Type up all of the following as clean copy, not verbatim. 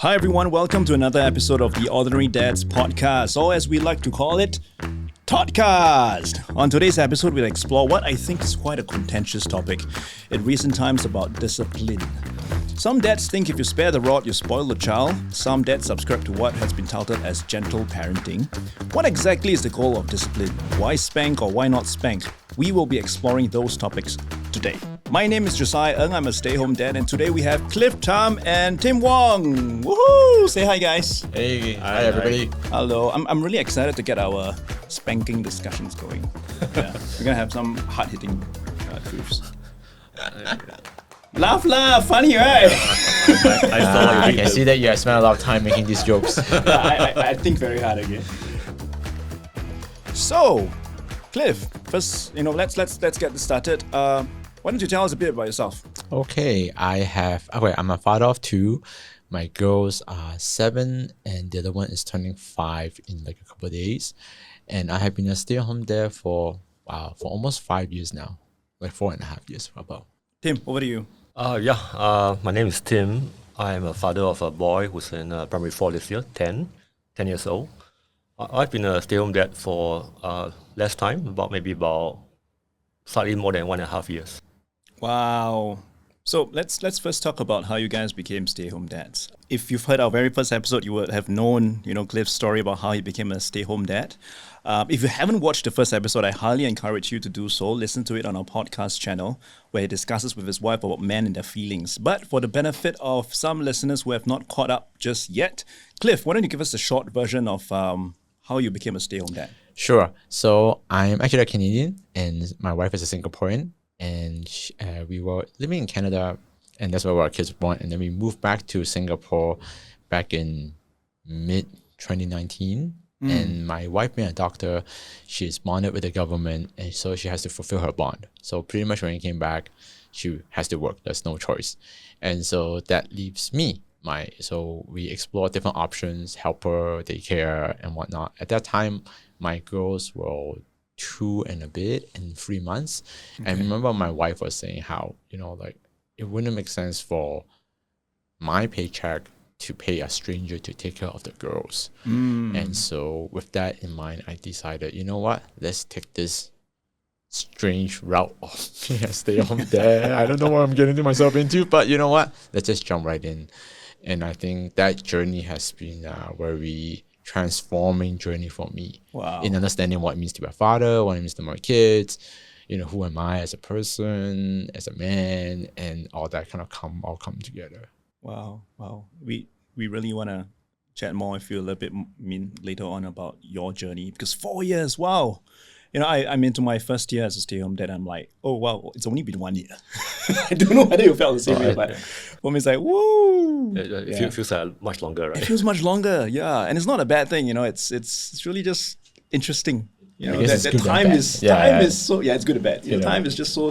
Hi everyone, welcome to another episode of the Ordinary Dads podcast, or as we like to call it, Todcast. On today's episode, we'll explore what I think is quite a contentious topic in recent times about discipline. Some dads think if you spare the rod, you spoil the child. Some dads subscribe to what has been touted as gentle parenting. What exactly is the goal of discipline? Why spank or why not spank? We will be exploring those topics today. My name is Josiah Ng, I'm a stay-home dad, and today we have Cliff, Tam and Tim Wong. Woohoo! Say hi, guys. Hey, hi everybody. Hello. I'm really excited to get our spanking discussions going. Yeah, we're gonna have some hard-hitting truths. Laugh, funny, right? I can see that you have spent a lot of time making these jokes. Yeah, I think very hard again. So, Cliff, first, let's get this started. Why don't you tell us a bit about yourself? Okay, I'm a father of two. My girls are 7 and the other one is turning 5 in like a couple of days. And I have been a stay-at-home dad for almost 5 years now. Like 4.5 years about. Tim, over to you. My name is Tim. I am a father of a boy who's in primary 4 this year, 10 years old. I've been a stay-at-home dad for less time, about slightly more than 1.5 years. Wow. So let's first talk about how you guys became stay-home dads. If you've heard our very first episode, you would have known, Cliff's story about how he became a stay-home dad. If you haven't watched the first episode, I highly encourage you to do so. Listen to it on our podcast channel, where he discusses with his wife about men and their feelings. But for the benefit of some listeners who have not caught up just yet, Cliff, why don't you give us a short version of how you became a stay-home dad? Sure. So I'm actually a Canadian and my wife is a Singaporean. And we were living in Canada, and that's where our kids were born. And then we moved back to Singapore back in mid-2019. And my wife being a doctor, she's bonded with the government, and so she has to fulfill her bond. So pretty much when she came back, she has to work. There's no choice. And so that leaves me. So we explored different options, helper, daycare, and whatnot. At that time, my girls were 2 and a bit and 3 months. Okay. And I remember my wife was saying how, it wouldn't make sense for my paycheck to pay a stranger to take care of the girls. And so with that in mind, I decided, you know what, let's take this strange route of being a stay-at-home dad. I don't know what I'm getting myself into, but you know what, let's just jump right in. And I think that journey has been a very transforming journey for me. Wow. In understanding what it means to be a father, what it means to my kids, who am I as a person, as a man, and all that kind of all come together. Wow. We really want to chat more with you a little bit later on about your journey, because 4 years, wow. I'm into my first year as a stay-home dad. I'm like, oh wow, it's only been 1 year. I don't know whether you felt the same way, but for me it's like, woo. It feels much longer, right? It feels much longer, yeah. And it's not a bad thing, it's really just interesting. Time is so, it's good and bad. Time is just so,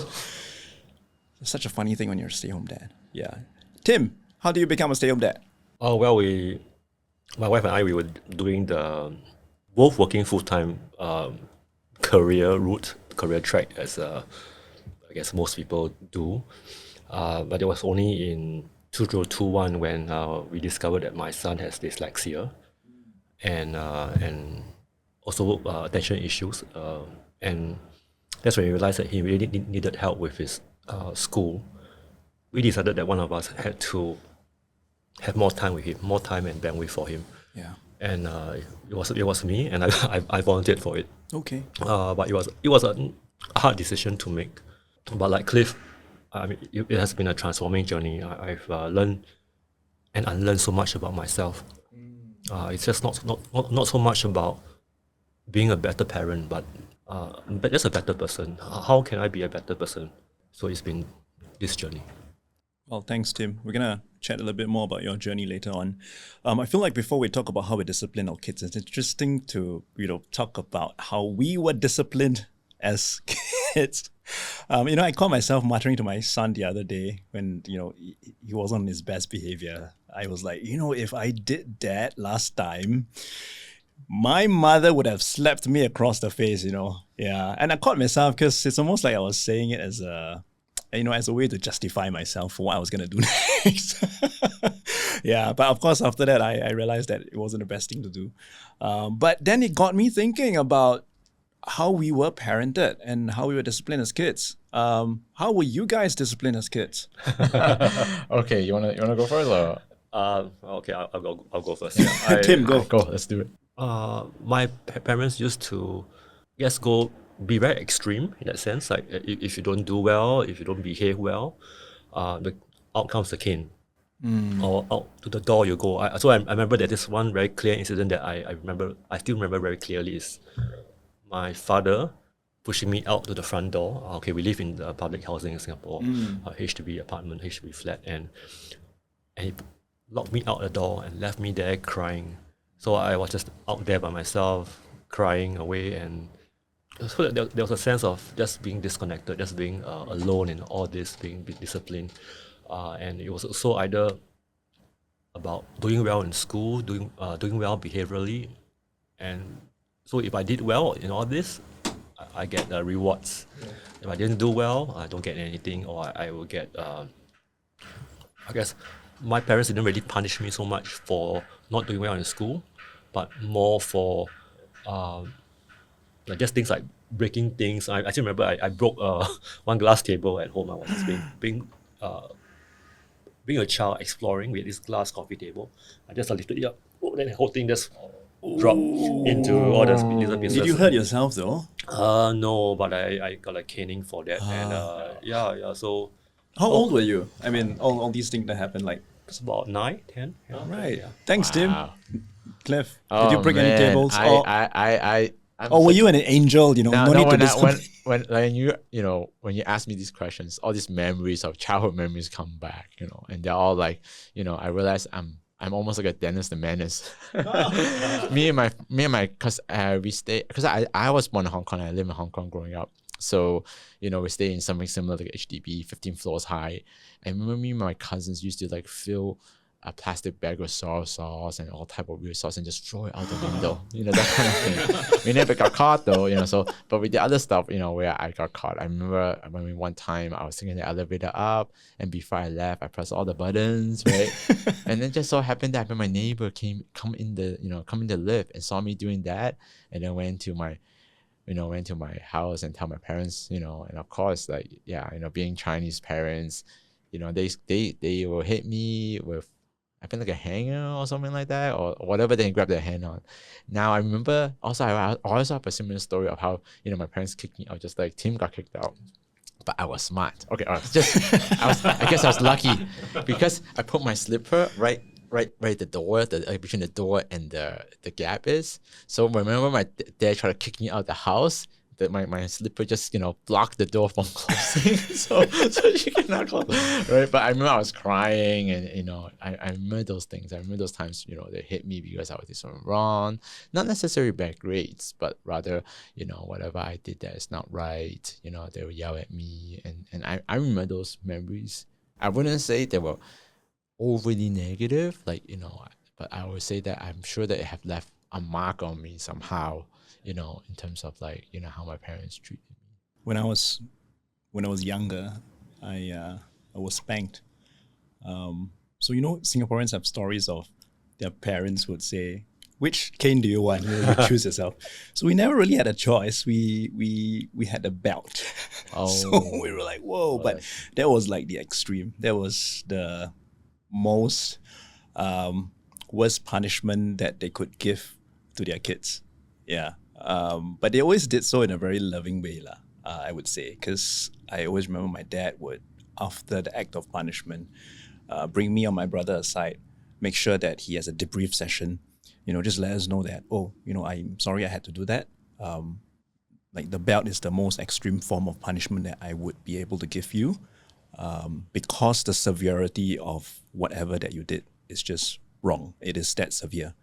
it's such a funny thing when you're a stay-home dad. Yeah. Tim, how do you become a stay-home dad? Oh, well, my wife and I, we were doing both working full-time career track, as I guess most people do. But it was only in 2021 when we discovered that my son has dyslexia and also attention issues. And that's when we realized that he really needed help with his school. We decided that one of us had to have more time with him, more time and bandwidth for him. Yeah. And it was me, and I volunteered for it. Okay. But it was a hard decision to make. But like Cliff, it has been a transforming journey. I've learned and unlearned so much about myself. It's just not so much about being a better parent, but just a better person. How can I be a better person? So it's been this journey. Well, thanks, Tim. We're going to chat a little bit more about your journey later on. I feel like before we talk about how we discipline our kids, it's interesting to, talk about how we were disciplined as kids. I caught myself muttering to my son the other day when, he wasn't on his best behavior. I was like, if I did that last time, my mother would have slapped me across the face, Yeah. And I caught myself because it's almost like I was saying it as a way to justify myself for what I was going to do next. Yeah, but of course, after that, I realized that it wasn't the best thing to do. But then it got me thinking about how we were parented and how we were disciplined as kids. How were you guys disciplined as kids? Okay, you wanna go first or Okay, I'll go first. Yeah, Tim, go. go? Let's do it. My parents used to, yes, go be very extreme in that sense. Like if you don't do well, if you don't behave well, the out comes the cane, or out to the door you go. I remember that this one very clear incident that I still remember very clearly is my father pushing me out to the front door. Okay, we live in the public housing in Singapore, HDB apartment, HDB flat, and he locked me out the door and left me there crying. So I was just out there by myself, crying away, and so there was a sense of just being disconnected, just being alone in all this, being disciplined. And it was also either about doing well in school, doing well behaviorally. And so if I did well in all this, I get rewards. If I didn't do well, I don't get anything, or I will get, I guess, my parents didn't really punish me so much for not doing well in school, but more for like just things like breaking things. I still remember I broke one glass table at home. I was just being a child exploring with this glass coffee table. I just lifted it up, then the whole thing just dropped into all the little pieces. Did you hurt yourself though? No, but I got a caning for that. And yeah. So How old were you? I mean, all these things that happened, like. it's about 9, 10. Yeah. Right. Yeah. Thanks, Wow. Tim. Cliff, Oh, did you break any man. tables? I'm Or were such- you an angel? You know, no need to discipline. when you ask me these questions, all these memories of childhood memories come back, and they're all like, I realize I'm almost like a Dennis the Menace. me and my cause I was born in Hong Kong. I lived in Hong Kong growing up. So, we stay in something similar like HDB, 15 floors high. I remember me and my cousins used to like fill a plastic bag with soy sauce and all type of weird sauce and just throw it out the window, that kind of thing. We never got caught though, but with the other stuff, where I got caught. I remember one time I was taking the elevator up, and before I left, I pressed all the buttons, right? And then just so happened that my neighbor come in the lift and saw me doing that, and then went to my house and tell my parents, and of course, being Chinese parents, they will hit me with, I think, like a hanger or something like that, or whatever they grab their hand on. Now I remember also I also have a similar story of how my parents kicked me out, just like Tim got kicked out. But I was smart. Okay, I guess I was lucky because I put my slipper right the door, between the door and the gap is. So whenever my dad tried to kick me out the house, that my slipper just blocked the door from closing, so she cannot close, right? But I remember I was crying, and I remember those things. I remember those times they hit me because I was doing something wrong, not necessarily bad grades, but rather whatever I did that is not right. They would yell at me, and I remember those memories. I wouldn't say they were overly negative, but I would say that I'm sure that it have left a mark on me somehow. In terms of how my parents treated me. When I was younger, I was spanked. So Singaporeans have stories of their parents would say, "Which cane do you want? You choose yourself." So we never really had a choice. We had a belt. Oh. So we were like, "Whoa!" But that was like the extreme. That was the most worst punishment that they could give to their kids. Yeah. But they always did so in a very loving way, I would say, because I always remember my dad would, after the act of punishment, bring me and my brother aside, make sure that he has a debrief session, just let us know that, I'm sorry I had to do that. Like the belt is the most extreme form of punishment that I would be able to give you, because the severity of whatever that you did is just wrong. It is that severe.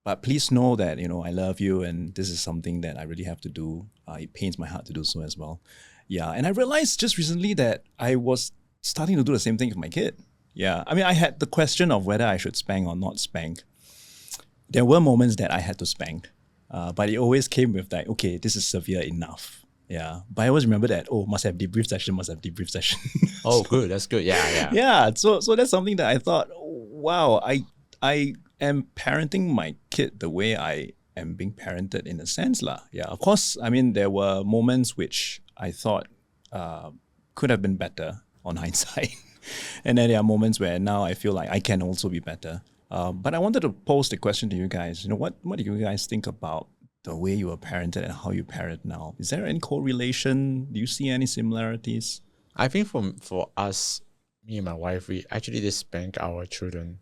But please know that, I love you, and this is something that I really have to do. It pains my heart to do so as well. Yeah, and I realized just recently that I was starting to do the same thing with my kid. Yeah, I mean, I had the question of whether I should spank or not spank. There were moments that I had to spank, but it always came with like, okay, this is severe enough. Yeah. But I always remember that, must have debrief session. Oh, good. That's good. Yeah. Yeah. So that's something that I thought, wow, I am parenting my kid the way I am being parented in a sense lah. Yeah. Of course, I mean, there were moments which I thought could have been better on hindsight. And then there are moments where now I feel like I can also be better. But I wanted to pose the question to you guys. You know, what do you guys think about the way you were parented and how you parent now? Is there any correlation? Do you see any similarities? I think for us, me and my wife, we actually just spank our children,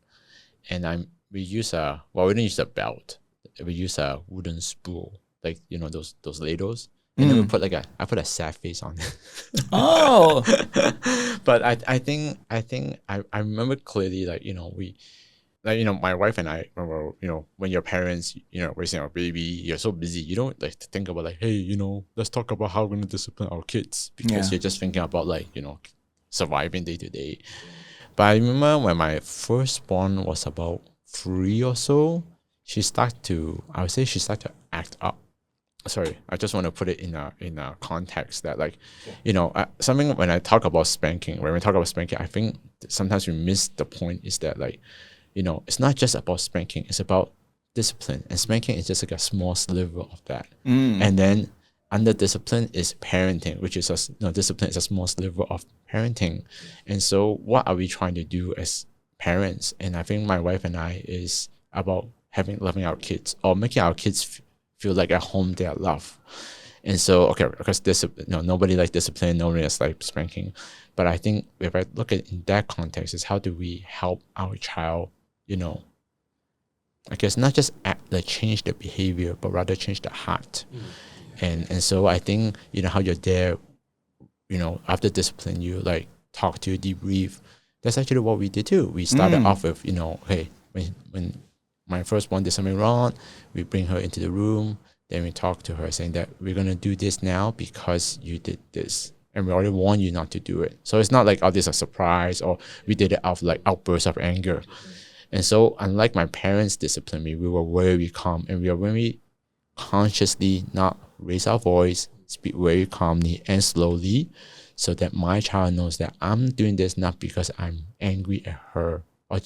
and we use we don't use a belt. We use a wooden spool, like those ladles, and then we put I put a sad face on it. Oh, but I think I remember clearly, my wife and I remember, when your parents, raising our baby, you're so busy, you don't think about hey, let's talk about how we're going to discipline our kids, because you're just thinking about surviving day to day. But I remember when my firstborn was about 3 or so, she started to act up. Sorry, I just want to put it in a context that something when we talk about spanking, I think sometimes we miss the point is that it's not just about spanking, it's about discipline. And spanking is just a small sliver of that. And then under discipline is parenting, which is discipline is a small sliver of parenting. And so what are we trying to do as parents? And I think my wife and I is about loving our kids, or making our kids feel like at home they are loved. And so, because discipline, nobody likes discipline, nobody likes spanking. But I think if I look at it in that context, is how do we help our child, I guess not just change the behavior, but rather change the heart. And so I think, how you're there, after discipline, you talk to, debrief. That's actually what we did too. We started off with, hey, when my firstborn did something wrong, we bring her into the room, then we talk to her saying that we're going to do this now because you did this. And we already warned you not to do it. So it's not this is a surprise, or we did it out of outbursts of anger. And so unlike my parents disciplined me, we were very calm, and we are very consciously not raise our voice, speak very calmly and slowly, so that my child knows that I'm doing this not because I'm angry at her or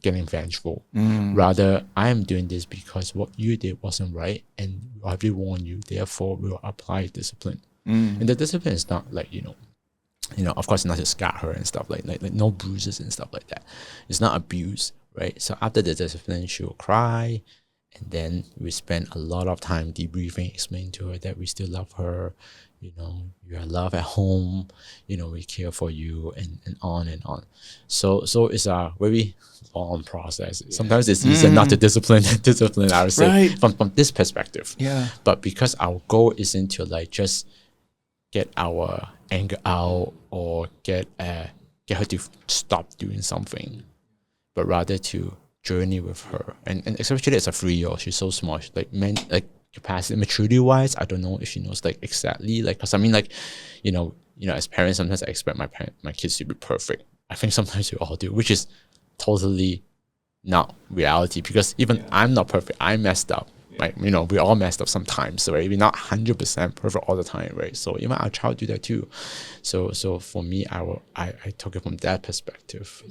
getting vengeful. Rather, I am doing this because what you did wasn't right, and I already warned you, therefore we will apply discipline. And the discipline is not of course not to scar her and stuff like no bruises and stuff like that. It's not abuse, right? So after the discipline, she will cry, and then we spend a lot of time debriefing, explaining to her that we still love her, you are loved at home, we care for you, and on and on. So it's a very long process. Sometimes it's easier not to discipline, I would say, right, from this perspective. Yeah. But because our goal isn't to just get our anger out or get her to stop doing something, but rather to journey with her. And especially as a 3-year-old, she's so small. She's capacity, maturity wise, I don't know if she knows exactly, because I mean as parents, sometimes I expect my kids to be perfect. I think sometimes we all do, which is totally not reality, because even I'm not perfect. I messed up. We all messed up sometimes, right? We're not 100% perfect all the time, right? So even our child do that too. So for me, I took it from that perspective.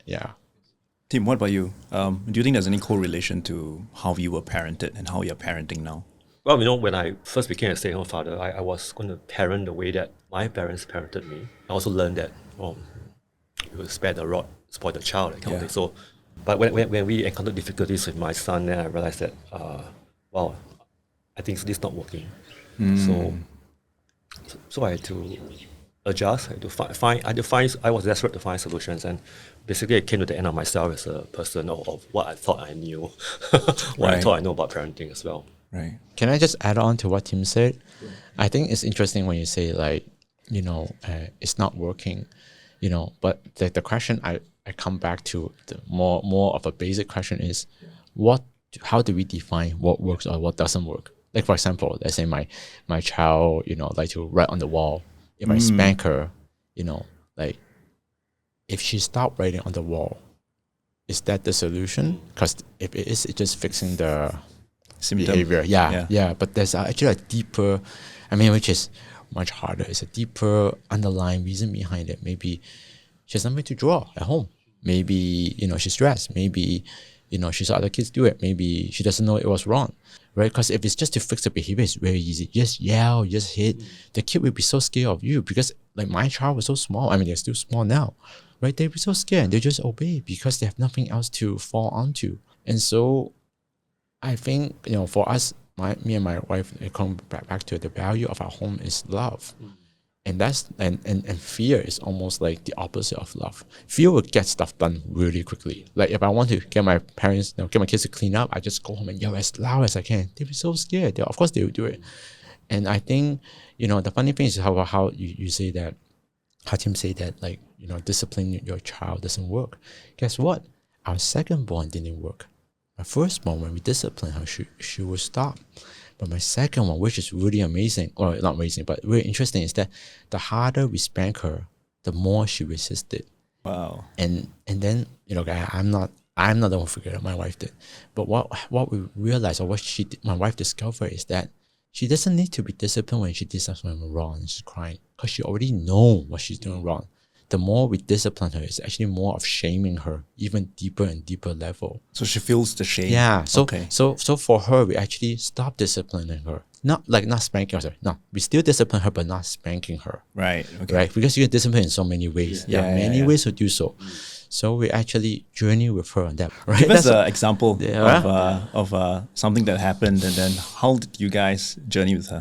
Yeah. Tim, what about you? Do you think there's any correlation to how you were parented and how you're parenting now? Well, when I first became a stay-at-home father, I was going to parent the way that my parents parented me. I also learned that, you spare the rod, spoil the child, that kind of thing. So, but when we encountered difficulties with my son, then I realized that, I think this is not working. So I had to adjust. I was desperate to find solutions, and basically I came to the end of myself as a person of what I thought I knew, I thought I know about parenting as well. Right. Can I just add on to what Tim said? I think it's interesting when you say it's not working, but the question I come back to, the more of a basic question is, how do we define what works or what doesn't work? For example, let's say my child, like to write on the wall. If I spank her, if she stopped writing on the wall, is that the solution? Because if it is, it's just fixing the symptom behavior. Yeah. But there's actually a deeper, which is much harder. It's a deeper underlying reason behind it. Maybe she has something to draw at home. Maybe, she's stressed. Maybe, she saw other kids do it. Maybe she doesn't know it was wrong, right? Because if it's just to fix the behavior, it's very easy. Just yell, just hit. The kid will be so scared of you because like my child was so small. I mean, they're still small now, right? They'll be so scared and they just obey because they have nothing else to fall onto. And so I think, for us, me and my wife, it come back to the value of our home is love. And that's and fear is almost like the opposite of love. Fear will get stuff done really quickly. Like if I want to get my parents, get my kids to clean up, I just go home and yell as loud as I can. They'll be so scared. Of course they will do it. And I think, the funny thing is how you say that, how Tim say that, like, disciplining your child doesn't work. Guess what? Our second born didn't work. My firstborn, when we discipline her, she will stop. But my second one, which is really amazing, or not amazing, but really interesting, is that the harder we spank her, the more she resisted. Wow. And then, I'm not the one who figured it out, my wife did. But what we realized, or my wife discovered, is that she doesn't need to be disciplined when she did something wrong and she's crying, because she already knows what she's doing wrong. The more we discipline her, it's actually more of shaming her, even deeper and deeper level. So she feels the shame. Yeah. So okay. So for her, we actually stop disciplining her. Not spanking her. No, we still discipline her, but not spanking her. Right. Okay. Right? Because you can discipline in so many ways. There are many ways to do so. So we actually journey with her on that. Right? Give us an example of something that happened, and then how did you guys journey with her?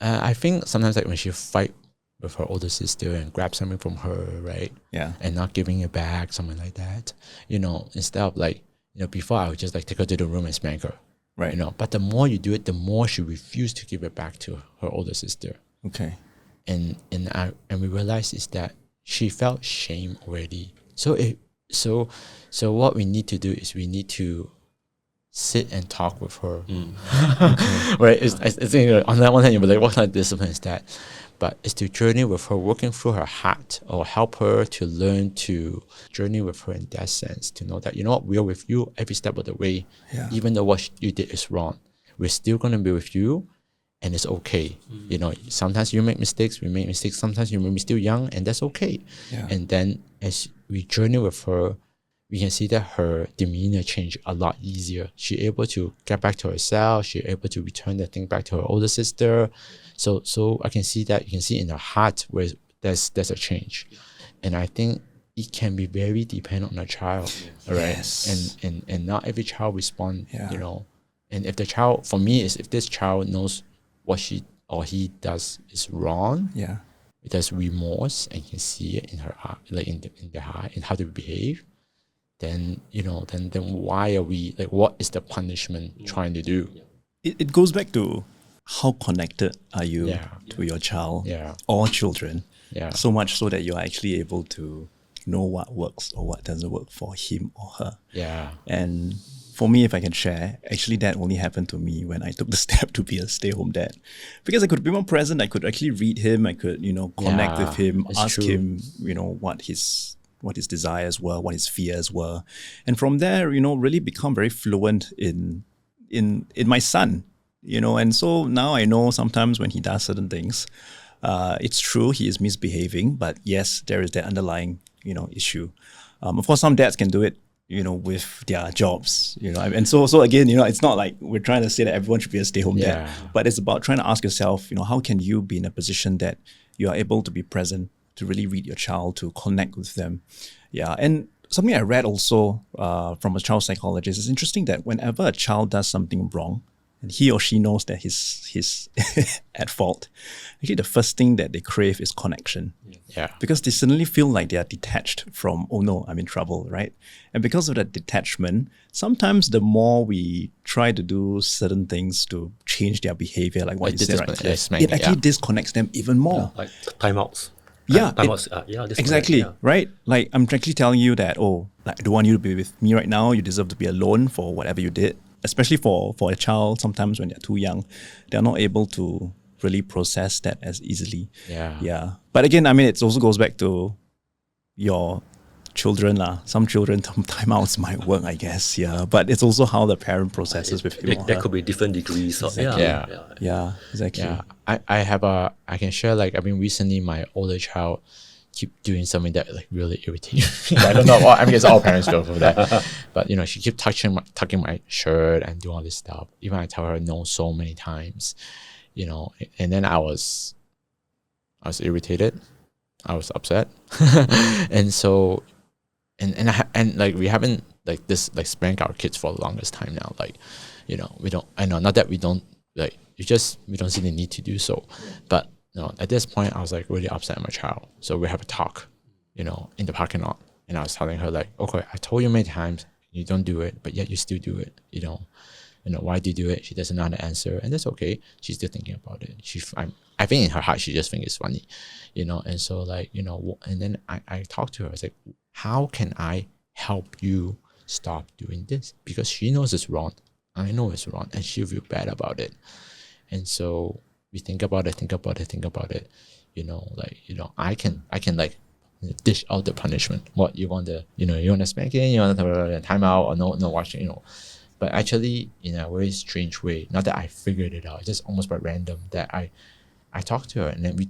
I think sometimes like when she fight with her older sister and grab something from her, right? Yeah. And not giving it back, something like that. Instead of like, before I would just like take her to the room and spank her. Right. But the more you do it, the more she refused to give it back to her older sister. Okay. And we realized is that she felt shame already. So what we need to do is we need to sit and talk with her. Right? I think on that one hand you'll be like, what kind of discipline is that? But it's to journey with her, working through her heart, or help her to learn to journey with her in that sense, to know that, we are with you every step of the way. Yeah. Even though what you did is wrong, we're still going to be with you, and it's okay. Sometimes you make mistakes, we make mistakes, sometimes you may be still young, and that's okay. Yeah. And then as we journey with her, we can see that her demeanor changed a lot easier. She's able to get back to herself. She's able to return that thing back to her older sister. So I can see that. You can see in her heart where there's a change. And I think it can be very dependent on a child, right? Yes. And not every child respond, Yeah. And if the child, for me, is if this child knows what she or he does is wrong, Yeah. there's remorse and you can see it in her heart, like in their heart, and how they behave. Then then why are we like? What is the punishment trying to do? It goes back to how connected are you to your child Yeah. or children? Yeah. So much so that you're actually able to know what works or what doesn't work for him or her. Yeah. And for me, if I can share, actually that only happened to me when I took the step to be a stay-home dad. Because I could be more present, I could actually read him, I could, connect with him, it's ask true. him, what his desires were, what his fears were. And from there, really become very fluent in my son. And so now I know sometimes when he does certain things, it's true he is misbehaving, but yes, there is that underlying, issue. Of course, some dads can do it, with their jobs, and so again, it's not like we're trying to say that everyone should be a stay-home dad, but it's about trying to ask yourself, how can you be in a position that you are able to be present, to really read your child, to connect with them. Yeah, and something I read also from a child psychologist, is interesting that whenever a child does something wrong, and he or she knows that he's at fault, actually the first thing that they crave is connection. Yeah. Because they suddenly feel like they are detached from, oh no, I'm in trouble, right? And because of that detachment, sometimes the more we try to do certain things to change their behavior, like what you said, right, it actually disconnects them even more. Like timeouts. Yeah, Timeouts. Exactly, Yeah. right? Like I'm actually telling you that, I don't want you to be with me right now. You deserve to be alone for whatever you did. Especially for a child, sometimes when they're too young, they're not able to really process that as easily. Yeah. Yeah. But again, it also goes back to your children lah. Some children timeouts might work, I guess. Yeah, but it's also how the parent processes with him. There could be different degrees. Exactly. Yeah. Exactly. Yeah, I can share, like, I mean, recently my older child keep doing something that like really irritates me. I don't know. I mean, it's all parents go through that. But you know, she keep tucking my shirt and doing all this stuff. Even I tell her no so many times, you know. And then I was irritated. I was upset, and so, and like we haven't like this like spanked our kids for the longest time now. Like, you know, we don't. I know, not that we don't like. We don't see the need to do so, but. No, at this point, I was like really upset at my child. So we have a talk, you know, in the parking lot. And I was telling her like, okay, I told you many times, you don't do it, but yet you still do it. You know, why do you do it? She doesn't know how to answer. And that's okay. She's still thinking about it. I think in her heart, she just thinks it's funny, you know. And so like, you know, and then I talked to her. I was like, how can I help you stop doing this? Because she knows it's wrong. I know it's wrong. And she'll feel bad about it. And so we think about it, you know, like, you know, I can like dish out the punishment. What you want to, you know, you want to spanking, you want to time out or no watching, you know. But actually, in a very strange way, not that I figured it out, it's just almost by random that I talked to her and then we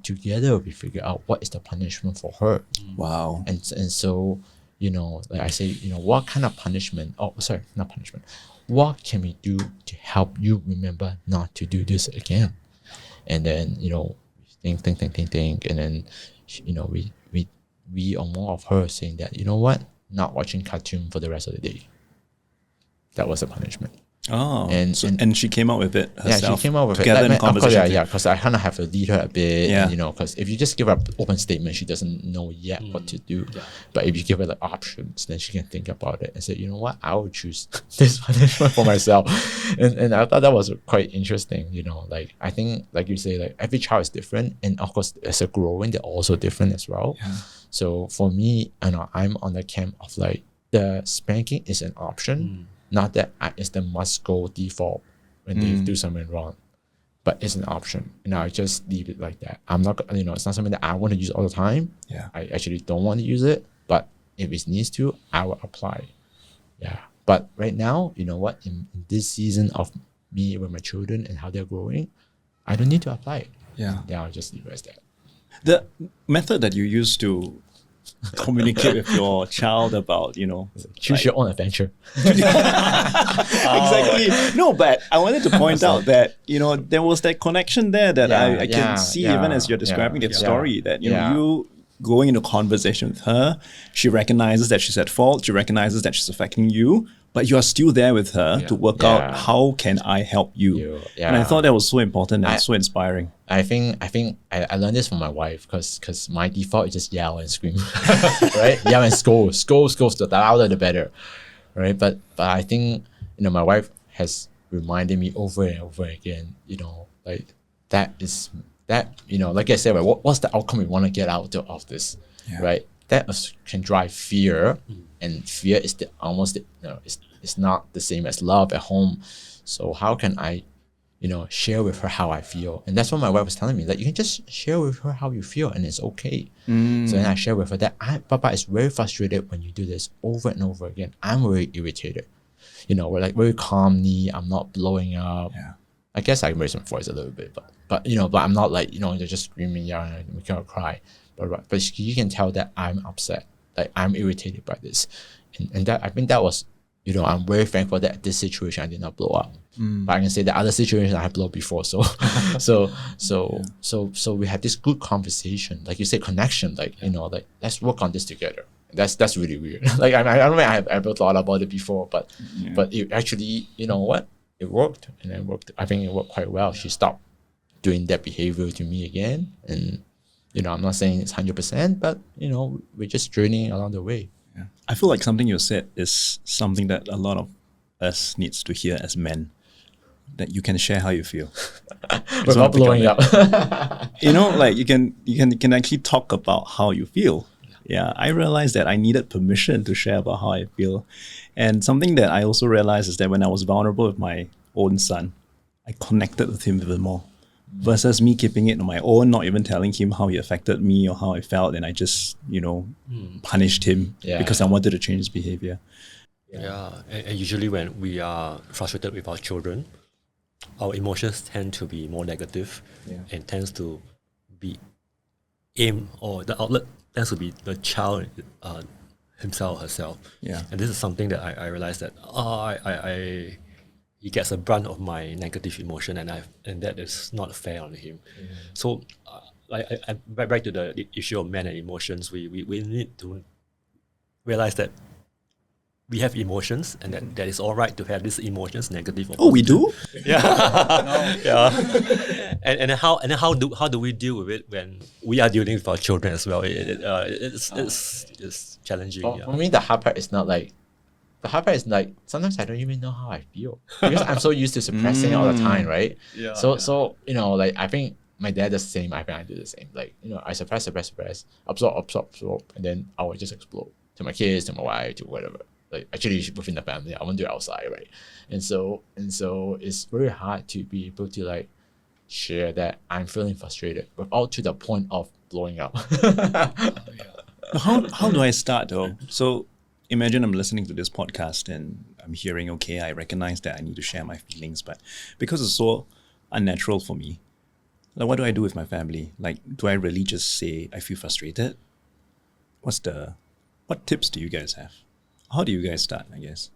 figure out what is the punishment for her. Wow. And so, you know, like I say, you know, what kind of punishment, not punishment, what can we do to help you remember not to do this again? And then, you know, think, and then, you know, we or more of her saying that, you know what, not watching cartoon for the rest of the day. That was a punishment. Oh, and she came up with it herself. Yeah, she came up with together it. in a conversation. Yeah, because I kind of have to lead her a bit. Yeah. And, you know, because if you just give her an open statement, she doesn't know yet what to do. Yeah. But if you give her like options, then she can think about it and say, you know what, I will choose this punishment for myself. And I thought that was quite interesting. You know, like I think, like you say, like every child is different, and of course, as a growing, they're also different as well. Yeah. So for me, you know, I'm on the camp of like the spanking is an option. Not that it's the must-go default when they do something wrong, but it's an option. And I just leave it like that. I'm not, you know, it's not something that I want to use all the time. Yeah, I actually don't want to use it, but if it needs to, I will apply. Yeah, but right now, you know what? In this season of me with my children and how they're growing, I don't need to apply it. Yeah, I'll just leave it as that. The method that you use to communicate with your child about, you know, choose your own adventure. Exactly. No, but I wanted to point out that, you know, there was that connection there that I can see even as you're describing that story, that, you know, you going into conversation with her, she recognizes that she's at fault, she recognizes that she's affecting you, but you are still there with her to work out how can I help you. And I thought that was so important and so inspiring. I think I learned this from my wife because my default is just yell and scream, right? Yell and scold, the louder the better, right? But I think, you know, my wife has reminded me over and over again, you know, like that, you know, like I said, right, what's the outcome we want to get out of this, right? That can drive fear, and fear is it's not the same as love at home. So how can I, you know, share with her how I feel? And that's what my wife was telling me, that you can just share with her how you feel and it's okay. So then I share with her that Papa is very frustrated when you do this over and over again. I'm very irritated. You know, we're like very calmly, I'm not blowing up. I guess I can raise my voice a little bit, but you know, but I'm not like, you know, they're just screaming, yelling, and making her cry. But you can tell that I'm upset, like I'm irritated by this, and that I think that was, you know, I'm very thankful that this situation I did not blow up. But I can say that other situations I have blown before. So we had this good conversation, like you say, connection, like you know, like let's work on this together. That's really weird. Like I don't think I ever thought about it before, but it actually, you know what, it worked, and it worked. I think it worked quite well. She stopped doing that behavior to me again, and you know, I'm not saying it's 100%, but you know, we're just journeying along the way. Yeah. I feel like something you said is something that a lot of us needs to hear as men. That you can share how you feel without blowing up. You know, like you can actually talk about how you feel. Yeah, I realized that I needed permission to share about how I feel, and something that I also realized is that when I was vulnerable with my own son, I connected with him even more. versus me keeping it on my own, not even telling him how he affected me or how I felt, and I just, punished him because I wanted to change his behavior. And usually when we are frustrated with our children, our emotions tend to be more negative and tends to be aimed, or the outlet tends to be the child himself or herself. And this is something that I realized that he gets a brunt of my negative emotion, and that is not fair on him. So back to the issue of men and emotions, we need to realize that we have emotions, and that is all right to have these emotions, negative or positive. Oh, we do? And how do we deal with it when we are dealing with our children as well? It's challenging. For me, the hard part is sometimes I don't even know how I feel because I'm so used to suppressing it all the time, right? So I think my dad does the same. I think I do the same. I suppress, absorb, and then I will just explode to my kids, to my wife, to whatever. Actually within the family, I won't do it outside, right? And so it's very hard to be able to share that I'm feeling frustrated without to the point of blowing up. How do I start though? So imagine I'm listening to this podcast and I'm hearing, okay, I recognize that I need to share my feelings, but because it's so unnatural for me, what do I do with my family? Do I really just say I feel frustrated? What tips do you guys have? How do you guys start, I guess?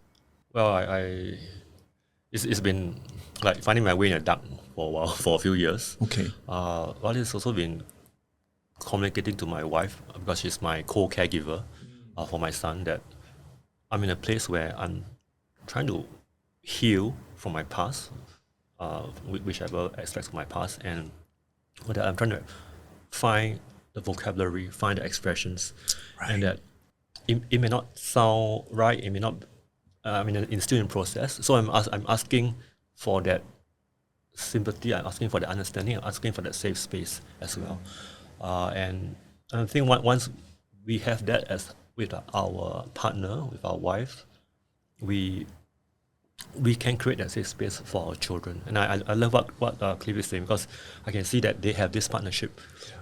Well, it's been finding my way in the dark for a while, for a few years. Okay. Well, it's also been communicating to my wife, because she's my co-caregiver for my son, that I'm in a place where I'm trying to heal from my past, whichever aspects of my past, and that I'm trying to find the vocabulary, find the expressions, and that it may not sound right, it may not, it's still in process. So I'm asking for that sympathy, I'm asking for the understanding, I'm asking for that safe space as well. And I think once we have that with our partner, with our wife, we can create that safe space for our children. And I love what Cliff is saying, because I can see that they have this partnership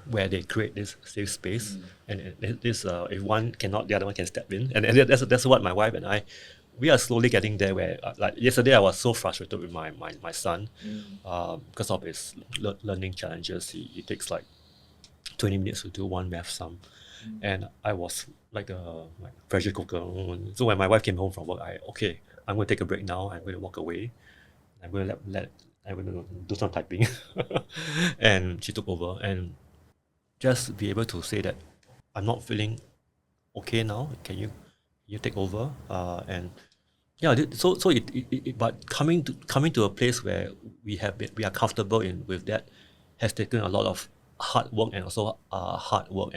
where they create this safe space, and this if one cannot, the other one can step in. And that's what my wife and we are slowly getting there, where yesterday I was so frustrated with my son because of his learning challenges. He takes 20 minutes to do one math sum. And I was like a pressure cooker. So when my wife came home from work, I'm going to take a break now. I'm going to walk away. I'm going to do some typing. And she took over, and just be able to say that I'm not feeling okay now. Can you take over? But coming to a place where we are comfortable with that has taken a lot of hard work, and also hard work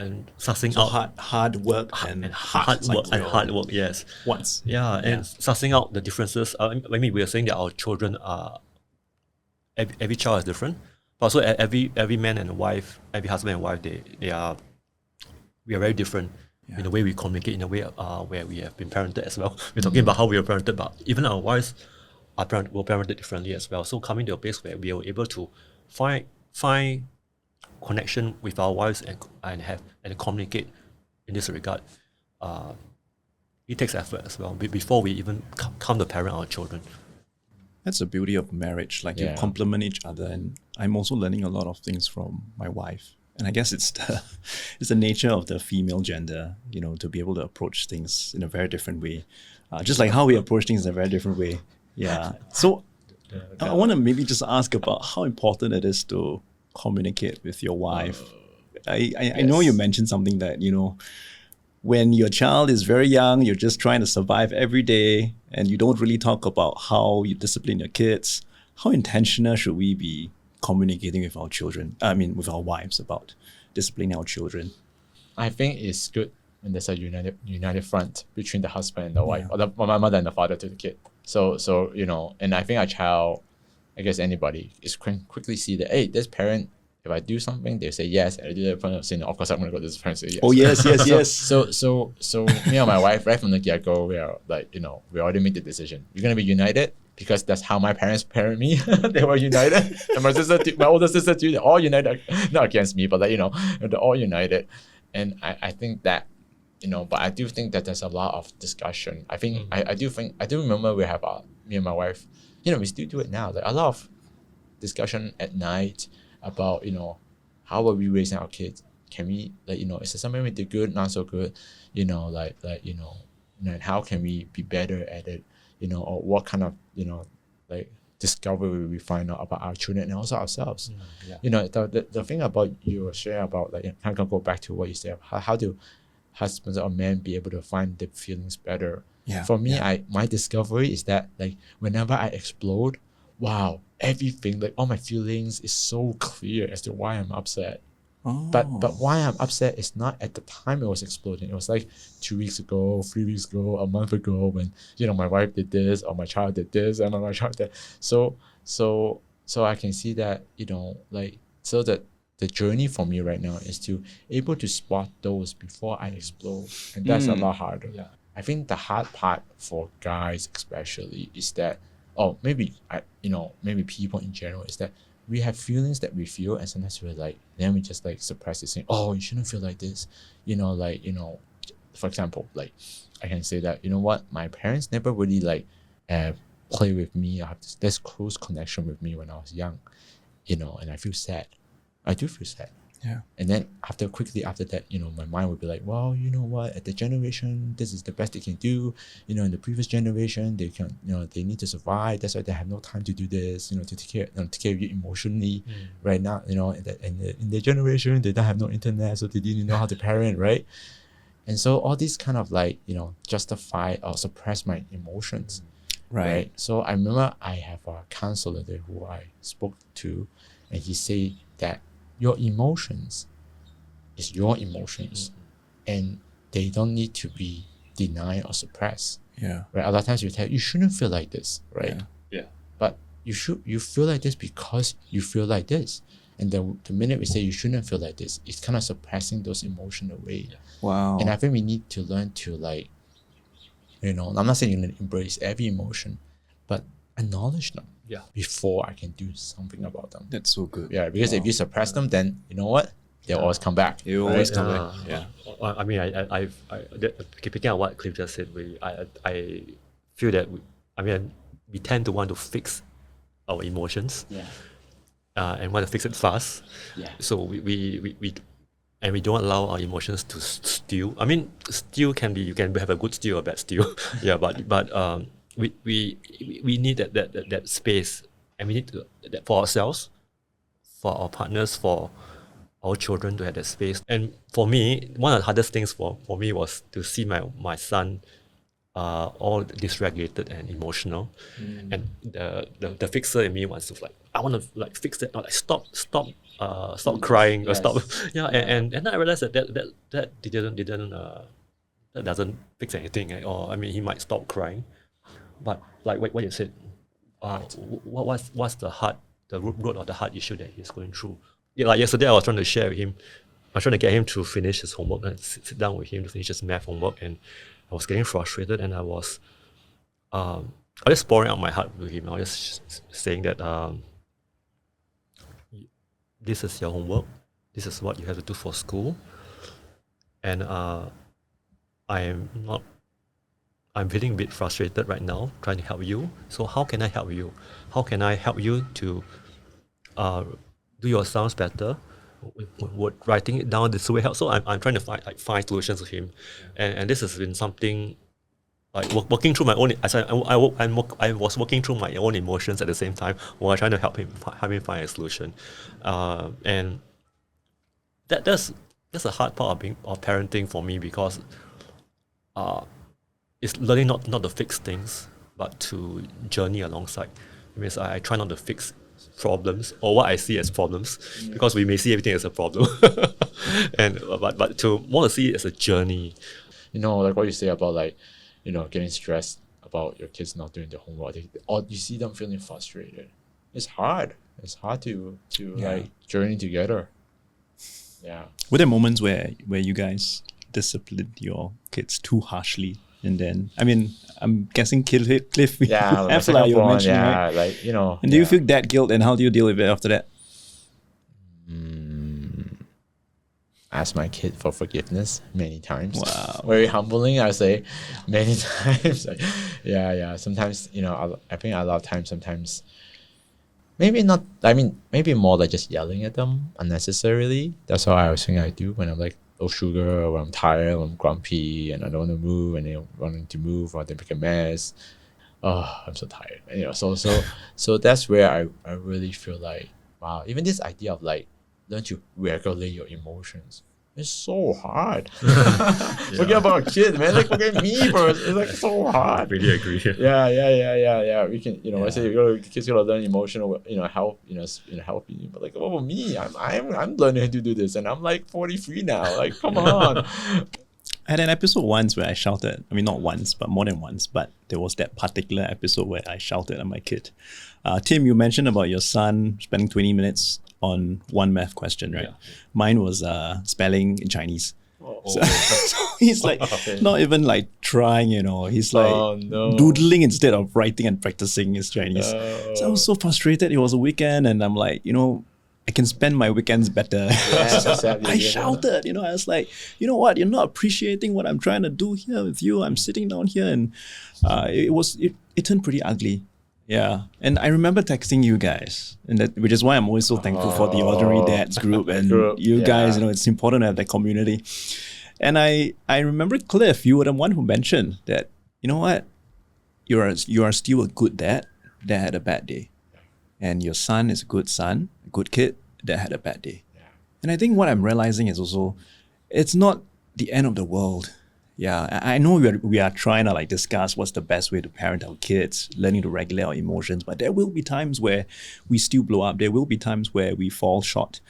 and sussing out hard work and hard work, yes. And sussing out the differences. We are saying that our children are every child is different, but also every man and wife, every husband and wife, we are very different in the way we communicate, in the way where we have been parented as well. We're talking about how we were parented, but even our wives were parented differently as well. So coming to a place where we are able to find connection with our wives and communicate in this regard, it takes effort as well before we even come to parent our children. That's the beauty of marriage. You complement each other, and I'm also learning a lot of things from my wife. And I guess it's the nature of the female gender, to be able to approach things in a very different way, just like how we approach things in a very different way. Yeah. So I want to maybe just ask about how important it is to communicate with your wife. I know you mentioned something that, when your child is very young, you're just trying to survive every day, and you don't really talk about how you discipline your kids. How intentional should we be communicating with our children? With our wives, about disciplining our children? I think it's good when there's a united front between the husband and the wife, or my mother and the father to the kid. So and I think our child, I guess anybody, is quickly see that, hey, this parent, if I do something, they say yes, and I do that in front of saying, of course I'm going to go to this parent and say yes. Oh, yes. So me and my wife, right from the get-go, we are we already made the decision. We're going to be united, because that's how my parents parent me. They were united. And my older sister too, they're all united, not against me, but they're all united. And I think that, but I do think that there's a lot of discussion. I think, I do remember we have, me and my wife, we still do it now. Like a lot of discussion at night about, how are we raising our kids? Can we, is there something we did good, not so good? And how can we be better at it? Or what kind of, discovery we find out about our children and also ourselves. The thing about you were sharing about, I'm gonna go back to what you said, how do husbands or men be able to find the feelings better? For me, my discovery is that whenever I explode, wow, everything, all my feelings is so clear as to why I'm upset. But why I'm upset is not at the time it was exploding. It was 2 weeks ago, 3 weeks ago, a month ago when my wife did this or my child did this and my child did. So I can see that so that the journey for me right now is to able to spot those before I explode, and that's a lot harder. I think the hard part for guys especially is that, maybe people in general, is that we have feelings that we feel, and sometimes we're then we just suppress it, saying, you shouldn't feel like this. For example, I can say that, what, my parents never really play with me or have this close connection with me when I was young, and I feel sad. I do feel sad. Yeah. And then quickly after that, my mind would be like, well, you know what, at the generation, this is the best they can do. In the previous generation, they can, they need to survive. That's why they have no time to do this, to take care of you emotionally. Right now, in their generation, they don't have no internet, so they didn't know how to parent, right? And so all these kind of justify or suppress my emotions. Right. So I remember I have a counselor there who I spoke to, and he said that your emotions is your emotions, and they don't need to be denied or suppressed. Yeah. Right. A lot of times you tell you shouldn't feel like this, right? Yeah. But you feel like this because you feel like this. And then the minute we say you shouldn't feel like this, it's kind of suppressing those emotions away. Wow. And I think we need to learn to I'm not saying you need to embrace every emotion, but acknowledge them. Yeah. Before I can do something about them. That's so good. Yeah, because if you suppress them, then you know what? They'll always come back. You always come back. Yeah. I mean, I picking up what Cliff just said, I feel that we tend to want to fix our emotions. Yeah. And want to fix it fast. Yeah. So we don't allow our emotions to stew. I mean, stew can be, you can have a good stew or bad stew. Yeah, but we need that space, and we need to, that for ourselves, for our partners, for our children, to have that space. And for me, one of the hardest things for me was to see my son all dysregulated and emotional, and the fixer in me wants to I want to fix it, stop crying, or stop. Yeah, and then I realized that doesn't fix anything, or he might stop crying, but what you said, what's the root of the heart issue that he's going through? Yeah, yesterday I was trying to share with him. I was trying to get him to finish his homework and sit down with him to finish his math homework, and I was getting frustrated, and I was just pouring out my heart with him. I was just saying that this is your homework, this is what you have to do for school, and I'm feeling a bit frustrated right now, trying to help you. So how can I help you? How can I help you to do your sounds better? Writing it down this way helps. So I'm trying to find solutions with him, and this has been something working through my own. I was working through my own emotions at the same time while trying to help him find a solution, and that's a hard part of parenting for me, because it's learning not to fix things, but to journey alongside. It means I try not to fix problems, or what I see as problems, because we may see everything as a problem, and but to want to see it as a journey. Like what you say about getting stressed about your kids not doing their homework, or you see them feeling frustrated. It's hard. It's hard to journey together. Yeah. Were there moments where you guys disciplined your kids too harshly? And then, I mean, I'm guessing Cliff, Yeah, my after you were second mentioning, born, right? like, you know. And do you feel that guilt, and how do you deal with it after that? Ask my kid for forgiveness many times. Wow. Very humbling, I say, many times. Like, yeah. Sometimes, you know, I think a lot of times, sometimes, maybe not, I mean, maybe more like just yelling at them unnecessarily. That's all I was think I do when I'm like low sugar, or when I'm tired, or I'm grumpy, and I don't want to move, and they're wanting to move, or they make a mess. Oh, I'm so tired. And, you know, so that's where I really feel like, wow, even this idea of like, learn to regulate your emotions. It's so hard. Forget about a kid, man. Like, forget me first. It's like so hard. I really agree. Yeah. We can, you know, I say kids gotta learn emotional, you know, help, helping. But like, what about me? I'm learning to do this, and I'm like 43 now. Like, come on. I had an episode once where I shouted. I mean, not once, but more than once. But there was that particular episode where I shouted at my kid. Tim, you mentioned about your son spending 20 minutes on one math question, right? Yeah. Mine was spelling in Chinese. Oh. So he's like not even like trying, you know. He's like no. doodling instead of writing and practicing his Chinese. So I was so frustrated. It was a weekend, and I'm like, you know, I can spend my weekends better. Yes, So exactly. I shouted, you know, I was like, you know what, you're not appreciating what I'm trying to do here with you. I'm sitting down here, and it turned pretty ugly. Yeah. And I remember texting you guys, and that, which is why I'm always so thankful for the Ordinary Dads group and you guys, you know, it's important to have that community. And I remember, Cliff, you were the one who mentioned that, you know what, you are still a good dad that had a bad day. And your son is a good son, a good kid that had a bad day. Yeah. And I think what I'm realizing is also, it's not the end of the world. Yeah, I know we are trying to like discuss what's the best way to parent our kids, learning to regulate our emotions, but there will be times where we still blow up. There will be times where we fall short,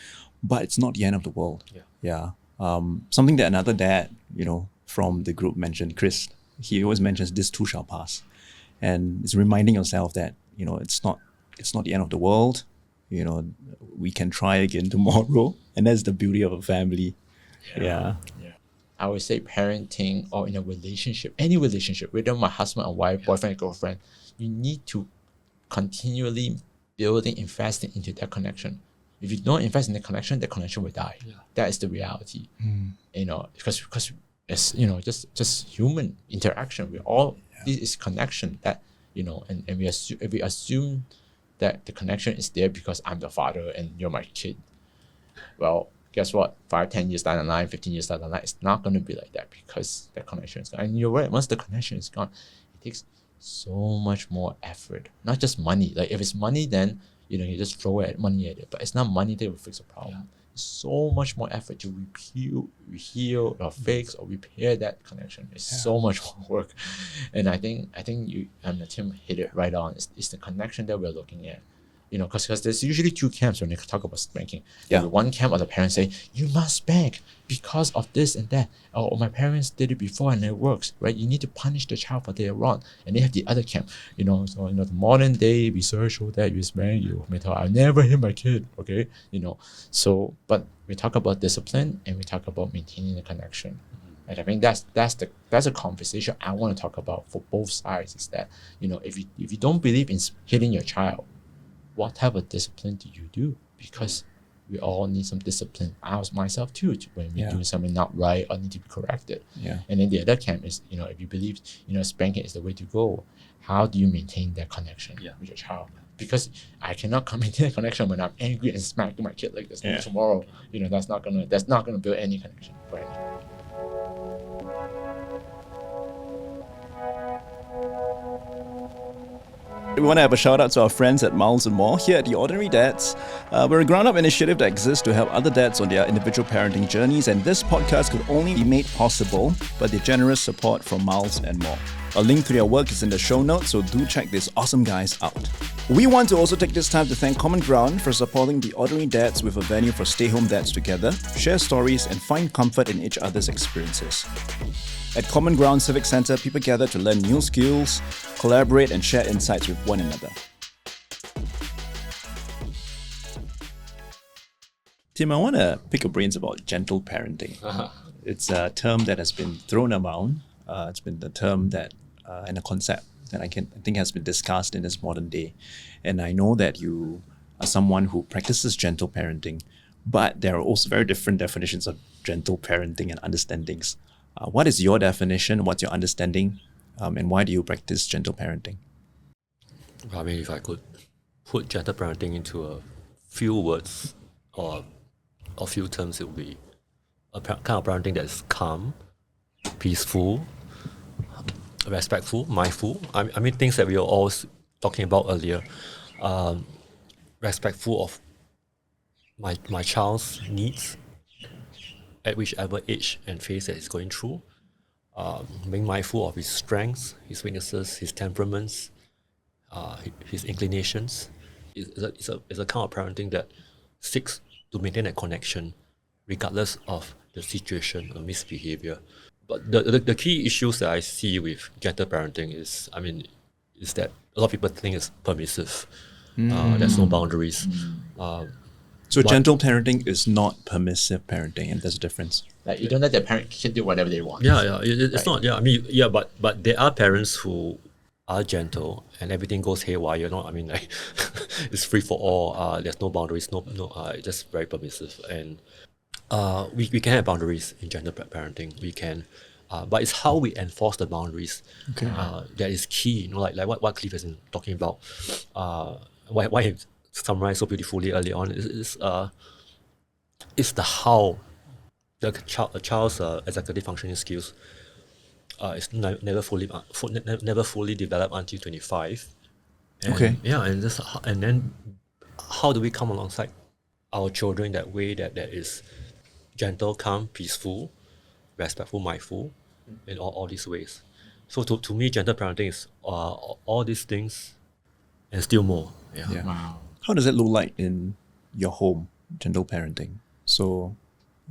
but it's not the end of the world. Yeah. Something that another dad, you know, from the group mentioned, Chris, he always mentions this too shall pass. And it's reminding yourself that, you know, it's not the end of the world. You know, we can try again tomorrow. And that's the beauty of a family. Yeah. I would say parenting or in a relationship, any relationship, whether my husband or wife, boyfriend, girlfriend, you need to continually investing into that connection. If you don't invest in the connection will die. Yeah. That is the reality. You know, because it's, you know, just human interaction. This is connection that, you know, and we assume that the connection is there because I'm the father and you're my kid. Well, guess what? 5, 10 years down the line, 15 years down the line, it's not going to be like that because the connection is gone. And you're right, once the connection is gone, it takes so much more effort. Not just money. Like if it's money, then, you know, you just throw money at it. But it's not money that will fix a problem. Yeah. It's so much more effort to heal or fix or repair that connection. It's so much more work. And I think you and Tim hit it right on. It's the connection that we're looking at. You know, because there's usually two camps when they talk about spanking. Yeah. One camp of the parents say, you must spank because of this and that. Or my parents did it before and it works, right? You need to punish the child for their wrong. And they have the other camp, you know, so, you know, the modern day research show that you spank, you may tell, I'll never hit my kid, okay? You know, so, but we talk about discipline and we talk about maintaining the connection. And I think that's a conversation I want to talk about for both sides, is that, you know, if you don't believe in hitting your child, what type of discipline do you do? Because we all need some discipline. I was myself too, when we're doing something not right or need to be corrected. Yeah. And then the other camp is, you know, if you believe, you know, spanking is the way to go, how do you maintain that connection with your child? Because I cannot maintain a connection when I'm angry and smacking my kid like this tomorrow. You know, that's not gonna build any connection for anything. We want to have a shout out to our friends at Miles & More here at The Ordinary Dads. We're a ground-up initiative that exists to help other dads on their individual parenting journeys, and this podcast could only be made possible by the generous support from Miles & More. A link to their work is in the show notes, so do check these awesome guys out. We want to also take this time to thank Common Ground for supporting The Ordinary Dads with a venue for stay-home dads together, share stories, and find comfort in each other's experiences. At Common Ground Civic Centre, people gather to learn new skills, collaborate, and share insights with one another. Tim, I want to pick your brains about gentle parenting. It's a term that has been thrown around It's been the term that and a concept that I think has been discussed in this modern day. And I know that you are someone who practices gentle parenting, but there are also very different definitions of gentle parenting and understandings. What is your definition? What's your understanding? And why do you practice gentle parenting? I mean, if I could put gentle parenting into a few words or a few terms, it would be a kind of parenting that is calm, peaceful, respectful, mindful. I mean, things that we were always talking about earlier. Respectful of my child's needs at whichever age and phase that he's going through. Being mindful of his strengths, his weaknesses, his temperaments, his inclinations. It's a kind of parenting that seeks to maintain a connection regardless of the situation or misbehavior. But the key issues that I see with gentle parenting is that a lot of people think it's permissive. There's no boundaries. So gentle parenting is not permissive parenting, and there's a difference. Like you don't let the parent can do whatever they want. It's not. Yeah, I mean, yeah, but there are parents who are gentle and everything goes haywire. You know, I mean, like it's free for all. There's no boundaries. Just very permissive. And we can have boundaries in gentle parenting. We can, but it's how we enforce the boundaries that is key. You know, like what Cliff has been talking about. Why he summarized so beautifully early on is the how the child's executive functioning skills is never fully developed until 25. And, yeah, and then how do we come alongside our children in that way that is gentle, calm, peaceful, respectful, mindful, in all these ways. So to me, gentle parenting is all these things and still more. Yeah. Wow. How does it look like in your home, gentle parenting? So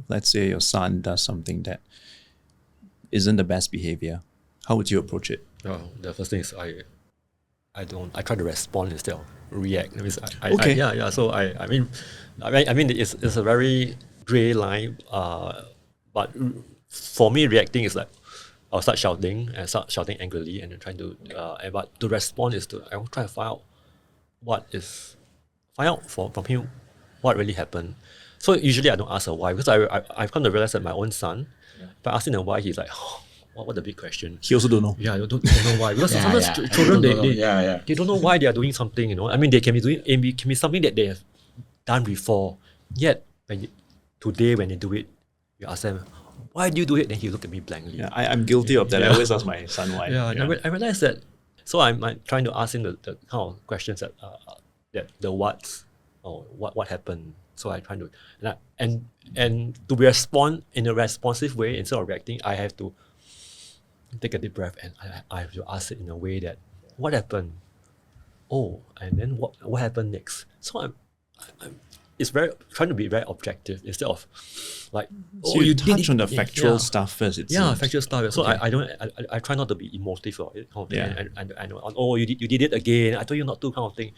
let's say your son does something that isn't the best behavior. How would you approach it? The first thing is I try to respond instead of react. That means So I mean it's a very grey line. But for me, reacting is like I'll start shouting angrily and then trying to. But to respond is I will try to find out from him what really happened. So usually I don't ask her why, because I've come to realize that my own son, by asking him why, he's like, what the big question? He also don't know. Yeah, I don't know why. Because sometimes children they don't know why they are doing something. You know, I mean, they can be something that they have done before. Yet today when they do it, you ask them, why do you do it? Then he look at me blankly. Yeah, I'm guilty of that. I always ask my son why. I realized that. So I'm trying to ask him the kind of questions that the what's or what happened. So I try to and to respond in a responsive way instead of reacting, I have to take a deep breath and I have to ask it in a way that what happened? Oh, and then what happened next? So I'm it's very trying to be very objective instead of like so you touch on the factual stuff first. Factual stuff. So I try not to be emotive or it kind of thing. And you did it again. I told you not to kind of thing.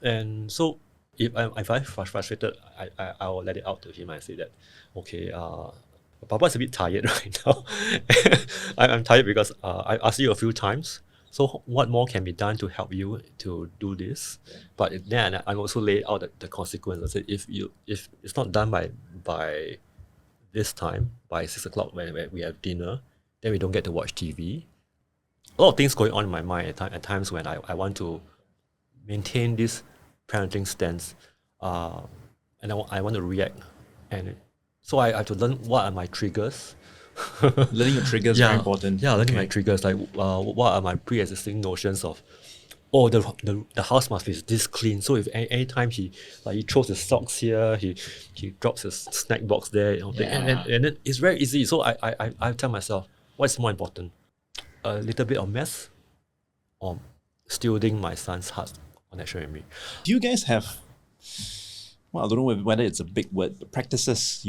And so if I'm frustrated, I will let it out to him. I say that okay, Papa's a bit tired right now. I'm tired because I asked you a few times. So what more can be done to help you to do this? But then I also lay out the consequences. If it's not done by this time, by 6 o'clock when we have dinner, then we don't get to watch TV. A lot of things going on in my mind at times when I want to maintain this parenting stance, and I want to react, and so I have to learn what are my triggers. Learning your triggers is very important. Yeah, learning my triggers, like what are my pre-existing notions of, the house must be this clean. So if anytime he throws his socks here, he drops his snack box there, and then it's very easy. So I tell myself, what's more important, a little bit of mess, or stewarding my son's heart connection with me. Do you guys have, well, I don't know whether it's a big word, but practices,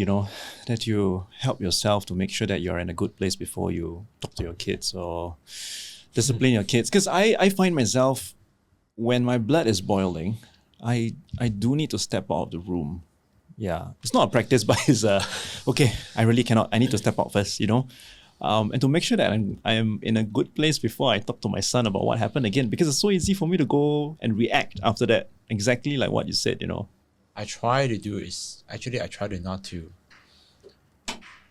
that you help yourself to make sure that you're in a good place before you talk to your kids or discipline your kids? Because I find myself, when my blood is boiling, I do need to step out of the room. Yeah, it's not a practice, but it's okay, I really cannot. I need to step out first, and to make sure that I am in a good place before I talk to my son about what happened again, because it's so easy for me to go and react after that, exactly like what you said, I try to do is actually I try to not to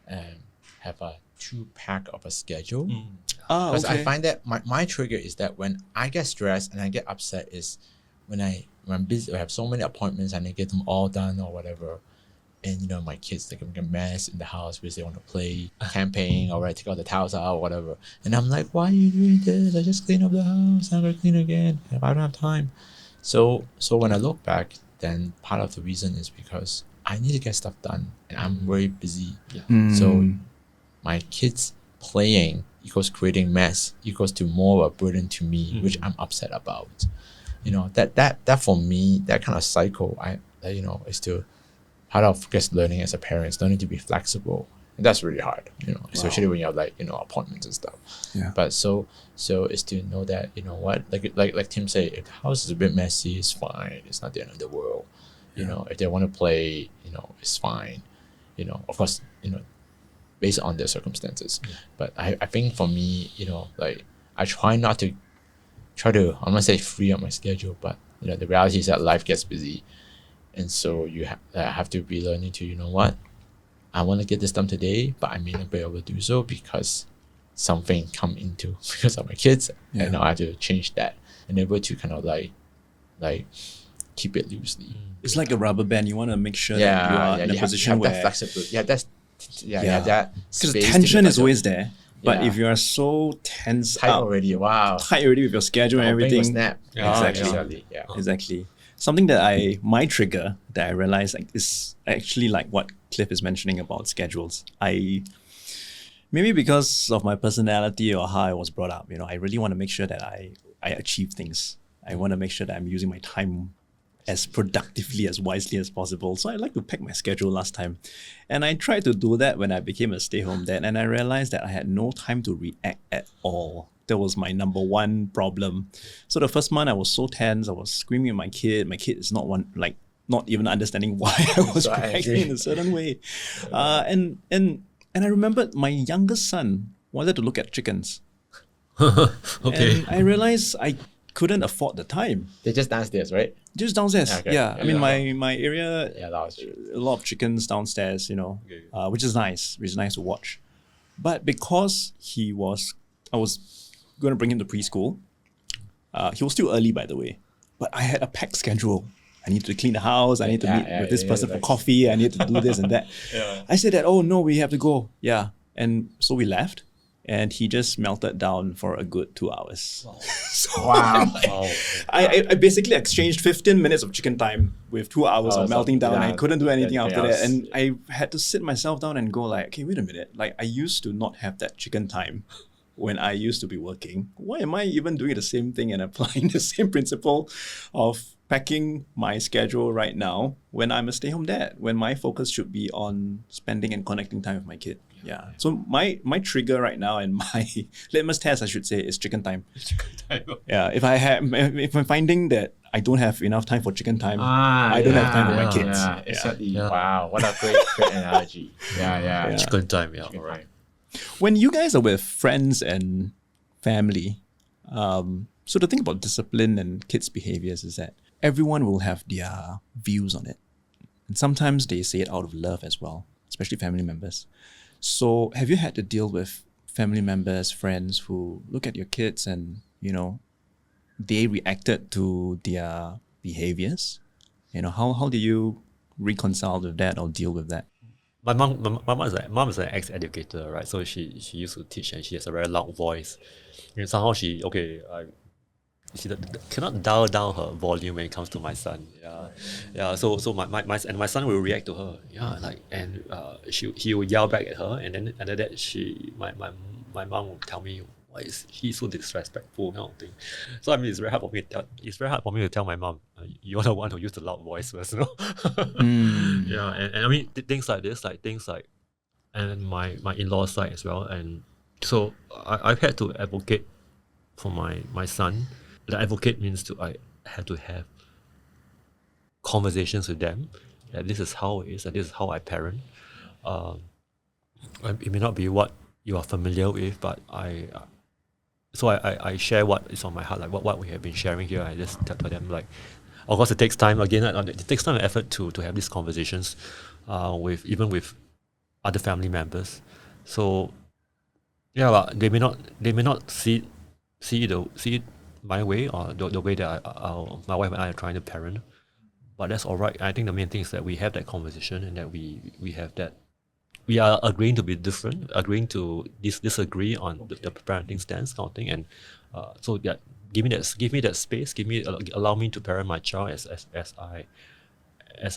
have a too pack of a schedule. Because I find that my trigger is that when I get stressed and I get upset is when I'm busy, I have so many appointments and I get them all done or whatever. And my kids, they can make a mess in the house because they want to play campaign or take all the towels out or whatever. And I'm like, why are you doing this? I just clean up the house. I'm gonna clean again. I don't have time. So when I look back, then part of the reason is because I need to get stuff done and I'm very busy. So my kids playing equals creating mess equals to more of a burden to me, which I'm upset about. That for me, that kind of cycle, is still part of just learning as a parent, learning to be flexible. And that's really hard, especially when you have appointments and stuff. Yeah. But so is to know that, what, like Tim said, if the house is a bit messy, it's fine. It's not the end of the world. If they want to play, it's fine. Of course, based on their circumstances. But I think for me, I try not to I'm not gonna say free up my schedule, but the reality is that life gets busy. And so I have to be learning to, I want to get this done today, but I may not be able to do so because something because of my kids, and now I have to change that and able to kind of like keep it loosely. It's like a rubber band. You want to make sure that you are in a position have where that flexibility. That because the tension is always there. But if you are so tense tight already with your schedule and everything, snap. Exactly. Exactly. Something that my trigger that I realized is actually like what Cliff is mentioning about schedules. Maybe because of my personality or how I was brought up, I really want to make sure that I achieve things. I want to make sure that I'm using my time as productively, as wisely as possible. So I like to pack my schedule last time. And I tried to do that when I became a stay-home dad, and I realized that I had no time to react at all. That was my number one problem. So the first month I was so tense, I was screaming at my kid. My kid is not even understanding why I was reacting in a certain way. And I remembered my youngest son wanted to look at chickens. Okay. And I realized I couldn't afford the time. They're just downstairs, right? Just downstairs. Okay. Yeah. I mean, my area, that was true. a lot of chickens downstairs, which is nice. It's nice to watch. But because I was going to bring him to preschool. He was still early, by the way. But I had a packed schedule. I need to clean the house. I need to meet with this person for coffee. I need to do this and that. I said that, oh no, we have to go. Yeah. And so we left. And he just melted down for a good 2 hours. Wow. So I basically exchanged 15 minutes of chicken time with 2 hours of melting down. I couldn't do anything after that. And I had to sit myself down and go like, okay, wait a minute. Like I used to not have that chicken time when I used to be working. Why am I even doing the same thing and applying the same principle of packing my schedule right now when I'm a stay-home dad, when my focus should be on spending and connecting time with my kid? Yeah. So my trigger right now and my litmus test, I should say, is chicken time. Chicken time. Yeah. If I'm finding that I don't have enough time for chicken time, I don't have time for my kids. Yeah, exactly. Wow, what a great analogy. Yeah. Chicken time. Yeah. All right. When you guys are with friends and family, so the thing about discipline and kids' behaviors is that everyone will have their views on it. And sometimes they say it out of love as well, especially family members. So have you had to deal with family members, friends who look at your kids and, they reacted to their behaviors? How do you reconcile with that or deal with that? My mom is an ex-educator, right? So she used to teach and she has a very loud voice. And somehow she cannot dial down her volume when it comes to my son. Yeah. So my son will react to her. Yeah, he will yell back at her, and then after that my mom will tell me, why is he so disrespectful, kind of thing. So it's very hard for me to tell my mom, you're the one who used the loud voice first, Yeah, and I mean things like this, and my in-laws side as well, and so I've had to advocate for my son. The advocate means I had to have conversations with them. That this is how it is, and this is how I parent. It may not be what you are familiar with, but I share what is on my heart, like what we have been sharing here. I just tell them, like, of course it takes time. Again, it takes time and effort to have these conversations with other family members. So yeah, but they may not see it my way, or the way that my wife and I are trying to parent. But that's all right. I think the main thing is that we have that conversation, and that we have that. We are agreeing to be different, agreeing to disagree on the parenting stance, kind of thing. And so yeah, give me that space, allow me to parent my child as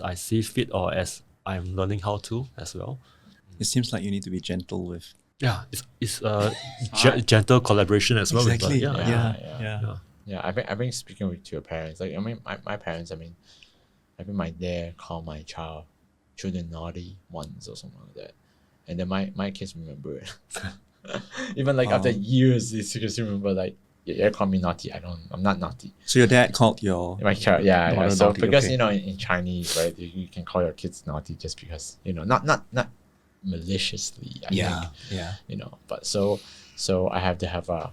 I see fit, or as I'm learning how to as well. It seems like you need to be gentle with. Yeah, it's gentle collaboration as well. Exactly. Yeah. I've been speaking to your parents. Like, I mean, my parents. I mean, my dad called my children naughty once or something like that, and then my kids remember it. Even like after years, they still remember, like, yeah, call me naughty. I'm not naughty. So your dad called my child. Yeah. So naughty, because okay. in Chinese, right, you can call your kids naughty just because, not maliciously. I think, but so I have to have a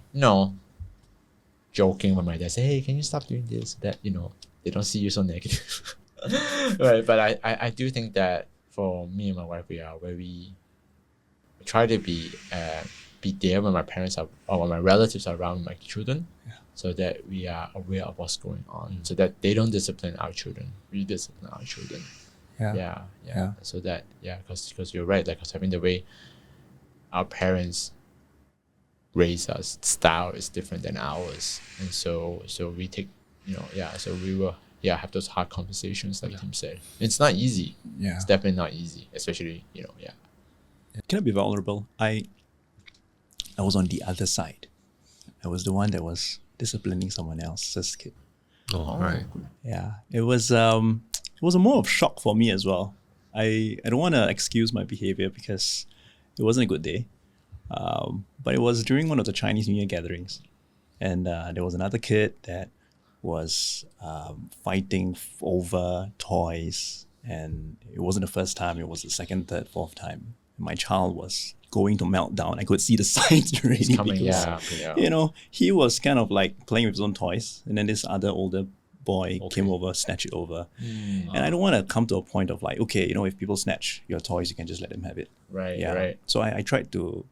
joking when my dad say, hey, can you stop doing this, that, they don't see you so negative. Right. But I do think that for me and my wife, we try to be there when my parents are, or when my relatives are around my children, so that we are aware of what's going on, so that they don't discipline our children, we discipline our children. Yeah. So that, because you're right, like, having the way our parents raise us, style is different than ours, and so we take, so we will have those hard conversations, like Tim said. It's not easy. It's definitely not easy, especially Can I be vulnerable? I was on the other side. I was the one that was disciplining someone else's kid. Right. Yeah, it was a more of shock for me as well. I don't want to excuse my behavior because it wasn't a good day, but it was during one of the Chinese New Year gatherings, and there was another kid that was fighting over toys, and it wasn't the first time, it was the second, third, fourth time. And my child was going to melt down. I could see the signs already because, he was kind of like playing with his own toys, and then this other older boy came over, snatched it over. And I don't want to come to a point of like, okay, if people snatch your toys, you can just let them have it. Right. So I tried to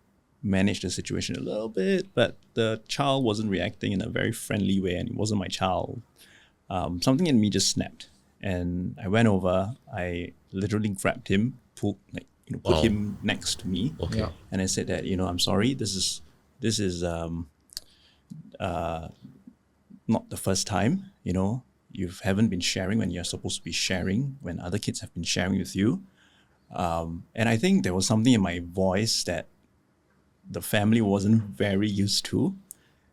manage the situation a little bit, but the child wasn't reacting in a very friendly way, and it wasn't my child. Something in me just snapped, and I went over. I literally grabbed him, put him next to me, and I said that I'm sorry. This is not the first time. You haven't been sharing when you're supposed to be sharing, when other kids have been sharing with you. And I think there was something in my voice that the family wasn't very used to.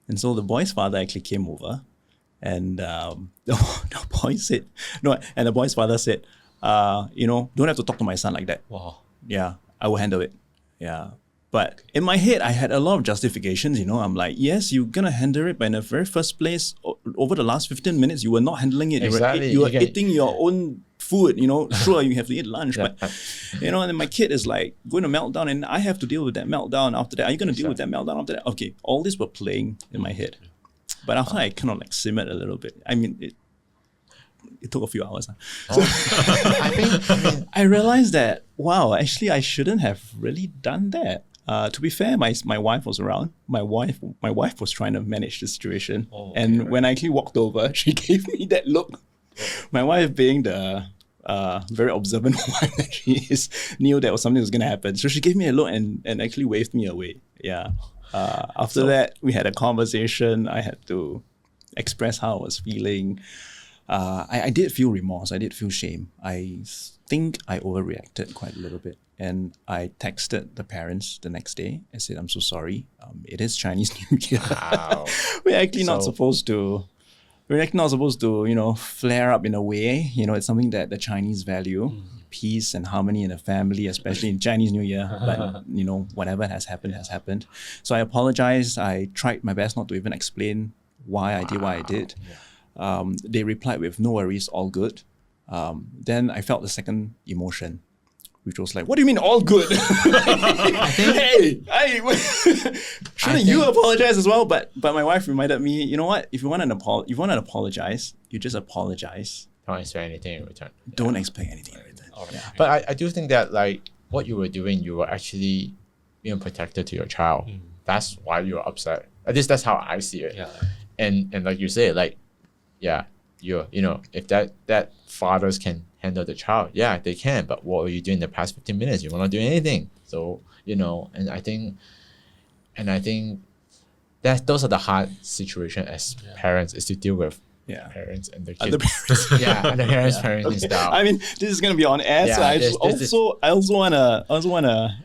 And so the boy's father actually came over, and the boy said, and the boy's father said, don't have to talk to my son like that. Wow. Yeah, I will handle it. Yeah. But in my head, I had a lot of justifications, I'm like, yes, you're going to handle it, but in the very first place, over the last 15 minutes, you were not handling it. Exactly. You were eating your own food, sure, you have to eat lunch, but, and then my kid is like going to meltdown, and I have to deal with that meltdown after that. Are you going to deal with that meltdown after that? Okay, all this were playing in my head. But after I kind of like simmered a little bit, I mean, it took a few hours. So I realized that, wow, actually, I shouldn't have really done that. To be fair, my wife was around. My wife was trying to manage the situation. When I actually walked over, she gave me that look. My wife, being the very observant wife that she is, knew that something was going to happen. So she gave me a look and actually waved me away. Yeah. After that, we had a conversation. I had to express how I was feeling. I did feel remorse. I did feel shame. I think I overreacted quite a little bit. And I texted the parents the next day. I said, I'm so sorry. It is Chinese New Year. Wow. We're actually not supposed to, flare up in a way. It's something that the Chinese value, peace and harmony in the family, especially in Chinese New Year. But, whatever has happened has happened. So I apologized. I tried my best not to even explain why I did what I did. They replied with, no worries, all good. Then I felt the second emotion, which was like, what do you mean all good? Hey, shouldn't you apologize as well? But my wife reminded me, you know what? If you want to apologize, you just apologize. Don't expect anything in return. Don't expect anything in return. Yeah. But I do think that like what you were doing, you were actually being protected to your child. That's why you were upset. At least that's how I see it. Yeah. And like you say, like, yeah, you know, if that fathers can handle the child, yeah, they can. But what were you doing the past 15 minutes? You were not doing anything. So, you know, and I think that those are the hard situation as parents is to deal with. Yeah. Parents and the kids. And the parents parenting style. I mean, this is gonna be on air, so I also wanna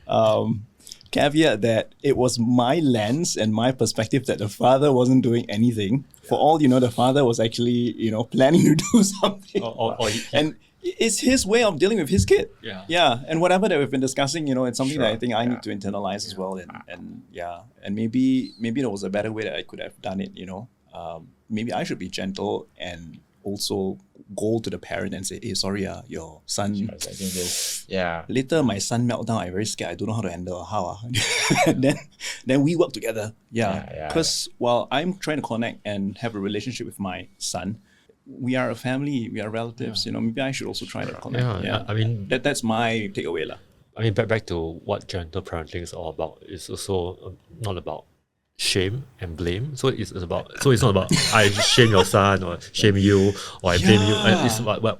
caveat that it was my lens and my perspective that the father wasn't doing anything. For all you know, the father was actually, you know, planning to do something. And it's his way of dealing with his kid. Yeah. And whatever that we've been discussing, you know, it's something that I think I need to internalize as well. And maybe there was a better way that I could have done it, you know. Maybe I should be gentle and also go to the parent and say, hey, sorry, your son. Later, my son meltdown, I'm very scared. I don't know how to handle how. Then we work together. Because while I'm trying to connect and have a relationship with my son, we are a family, we are relatives. You know, maybe I should also try to connect. I mean, that's my takeaway lah. I mean, back to what gentle parenting is all about. It's also not about shame and blame. So it's not about I shame your son or shame you or I blame you. It's about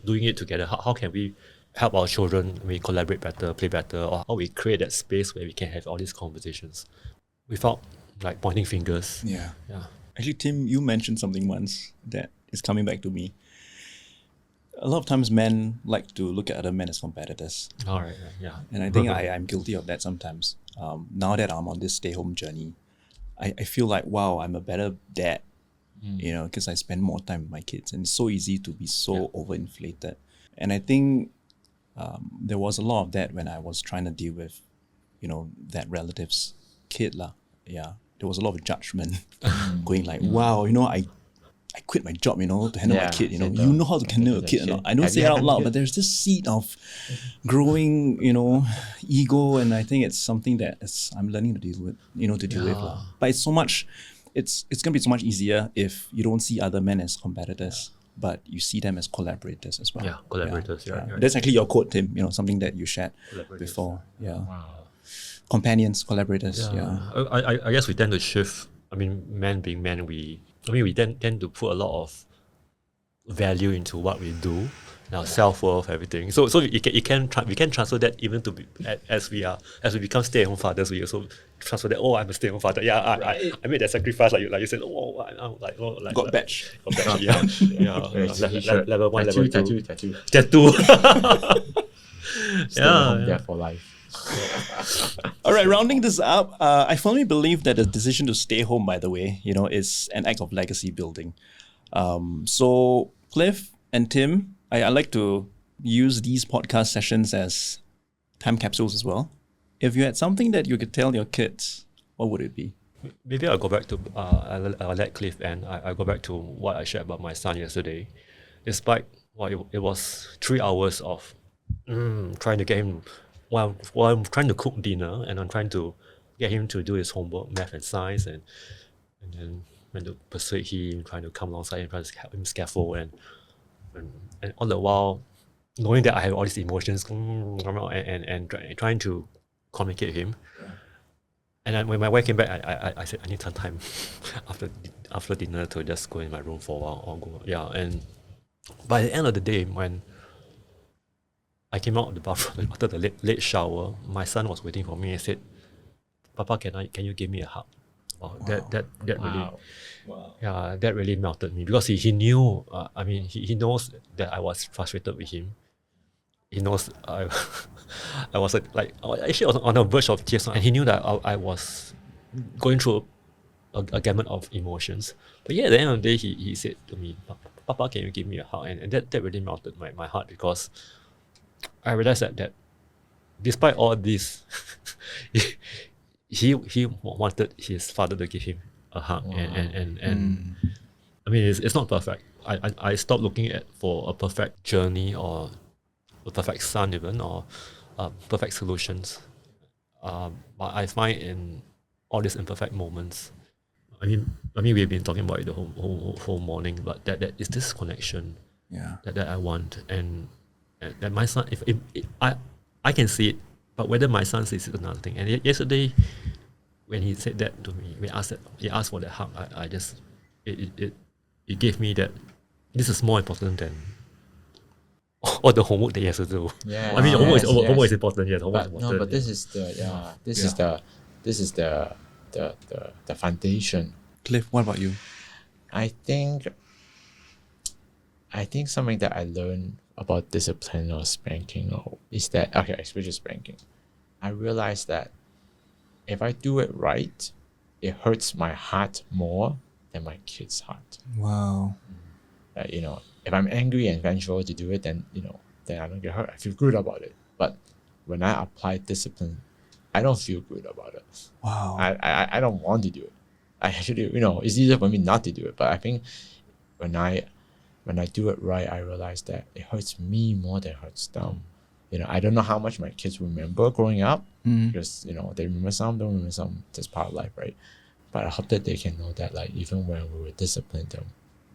doing it together. How can we help our children? We collaborate better, play better, or how we create that space where we can have all these conversations without like pointing fingers. Yeah. Actually, Tim, you mentioned something once that is coming back to me. A lot of times men like to look at other men as competitors. All right. Yeah. And I think I'm guilty of that sometimes. Now that I'm on this stay-home journey, I feel like, wow, I'm a better dad, you know, because I spend more time with my kids. And it's so easy to be so overinflated. And I think there was a lot of that when I was trying to deal with, you know, that relative's kid lah. Yeah, there was a lot of judgment going like, wow, you know, I quit my job, you know, to handle my kid, you know how to handle a kid or not. I don't say it out loud, but there's this seed of growing, you know, ego, and I think it's something that I'm learning to deal with, lah. But it's gonna be so much easier if you don't see other men as competitors, but you see them as collaborators as well. Yeah, collaborators. Yeah. That's actually your quote, Tim. You know, something that you shared before. Yeah. Wow. Companions, collaborators. Yeah. I guess we tend to shift. I mean, men being men, we tend to put a lot of value into what we do, our self-worth, everything. So we can transfer that even to as we become stay-at-home fathers. We also transfer that. Oh, I'm a stay-at-home father. Yeah, I made that sacrifice. Like you said. Got badge. Yeah. Level 1, level 2. Tattoo. Stay home there for life. All right, rounding this up, I firmly believe that the decision to stay home, by the way, you know, is an act of legacy building. So Cliff and Tim, I like to use these podcast sessions as time capsules as well. If you had something that you could tell your kids, what would it be? Maybe I'll go back to, I'll let Cliff and I go back to what I shared about my son yesterday. Despite it was 3 hours of trying to get him, while I'm trying to cook dinner and I'm trying to get him to do his homework, math and science, and then trying to persuade him, trying to come alongside and trying to help him scaffold and all the while knowing that I have all these emotions and trying to communicate with him. And then when my wife came back, I said I need some time after dinner to just go in my room for a while and by the end of the day, when I came out of the bathroom after the late shower, my son was waiting for me and said, "Papa, can you give me a hug?" Wow, that really melted me because he knew. He knows that I was frustrated with him. He knows I was actually on the verge of tears, and he knew that I was going through a gamut of emotions. But yeah, at the end of the day, he said to me, "Papa, can you give me a hug?" And that really melted my heart because I realized that despite all this, he wanted his father to give him a hug, and I mean it's not perfect. I stopped looking for a perfect journey or a perfect son even, or perfect solutions. But I find in all these imperfect moments, I mean, we've been talking about it the whole morning, but that is this connection that I want, and that my son, if I can see it, but whether my son sees it is another thing. And yesterday, when he said that to me, he asked for that hug, I just it gave me that this is more important than all the homework that he has to do. Yeah, I mean, homework yes. is important. Yes, homework is important. No, but this is the foundation. Cliff, what about you? I think something that I learned about discipline or spanking is that, okay, especially spanking, I realized that if I do it right, it hurts my heart more than my kid's heart. Wow. If I'm angry and vengeful to do it, then I don't get hurt. I feel good about it. But when I apply discipline, I don't feel good about it. Wow. I don't want to do it. I actually, it's easier for me not to do it. But I think when I do it right, I realize that it hurts me more than it hurts them. I don't know how much my kids remember growing up, because they remember some, don't remember some. That's part of life, right? But I hope that they can know that, like, even when we were disciplined them,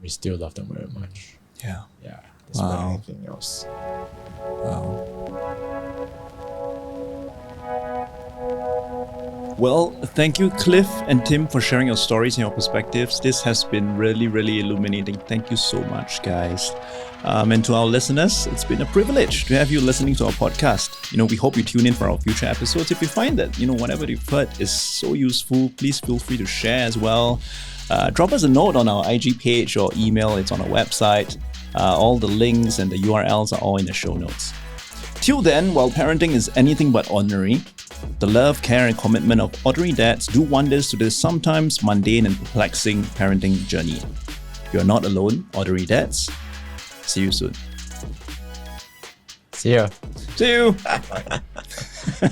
we still love them very much. Yeah. Yeah. That's more than anything else. Wow. Well, thank you, Cliff and Tim, for sharing your stories and your perspectives. This has been really, really illuminating. Thank you so much, guys. And to our listeners, it's been a privilege to have you listening to our podcast. We hope you tune in for our future episodes. If you find that, whatever you've heard is so useful, please feel free to share as well. Drop us a note on our IG page or email. It's on our website. All the links and the URLs are all in the show notes. Till then, while parenting is anything but ordinary, the love, care, and commitment of ordinary dads do wonders to this sometimes mundane and perplexing parenting journey. You're not alone, ordinary dads. See you soon. See ya. See you.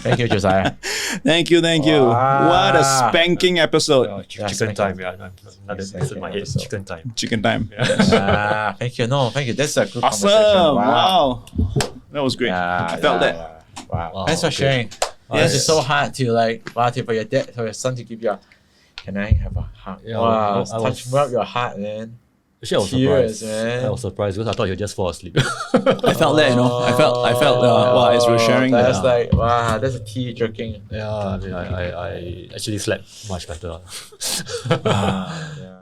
Thank you, Josiah. Thank you. Wow. What a spanking episode. Chicken time. Yeah, this is my head. Chicken time. Chicken time. Thank you. No, thank you. That's a good Awesome. conversation. Wow. That was great. I felt that. Yeah. Wow. Thanks for Okay. sharing. Yes. It's so hard to for your son to give you can I have a hug? Yeah, wow, I touch was- your heart, man. Actually, I was Cheers, surprised. man. I was surprised because I thought you'd just fall asleep. I felt that, I felt as we were sharing that's that. wow, that's a tea drinking. Yeah, I mean, I actually slept much better. Yeah.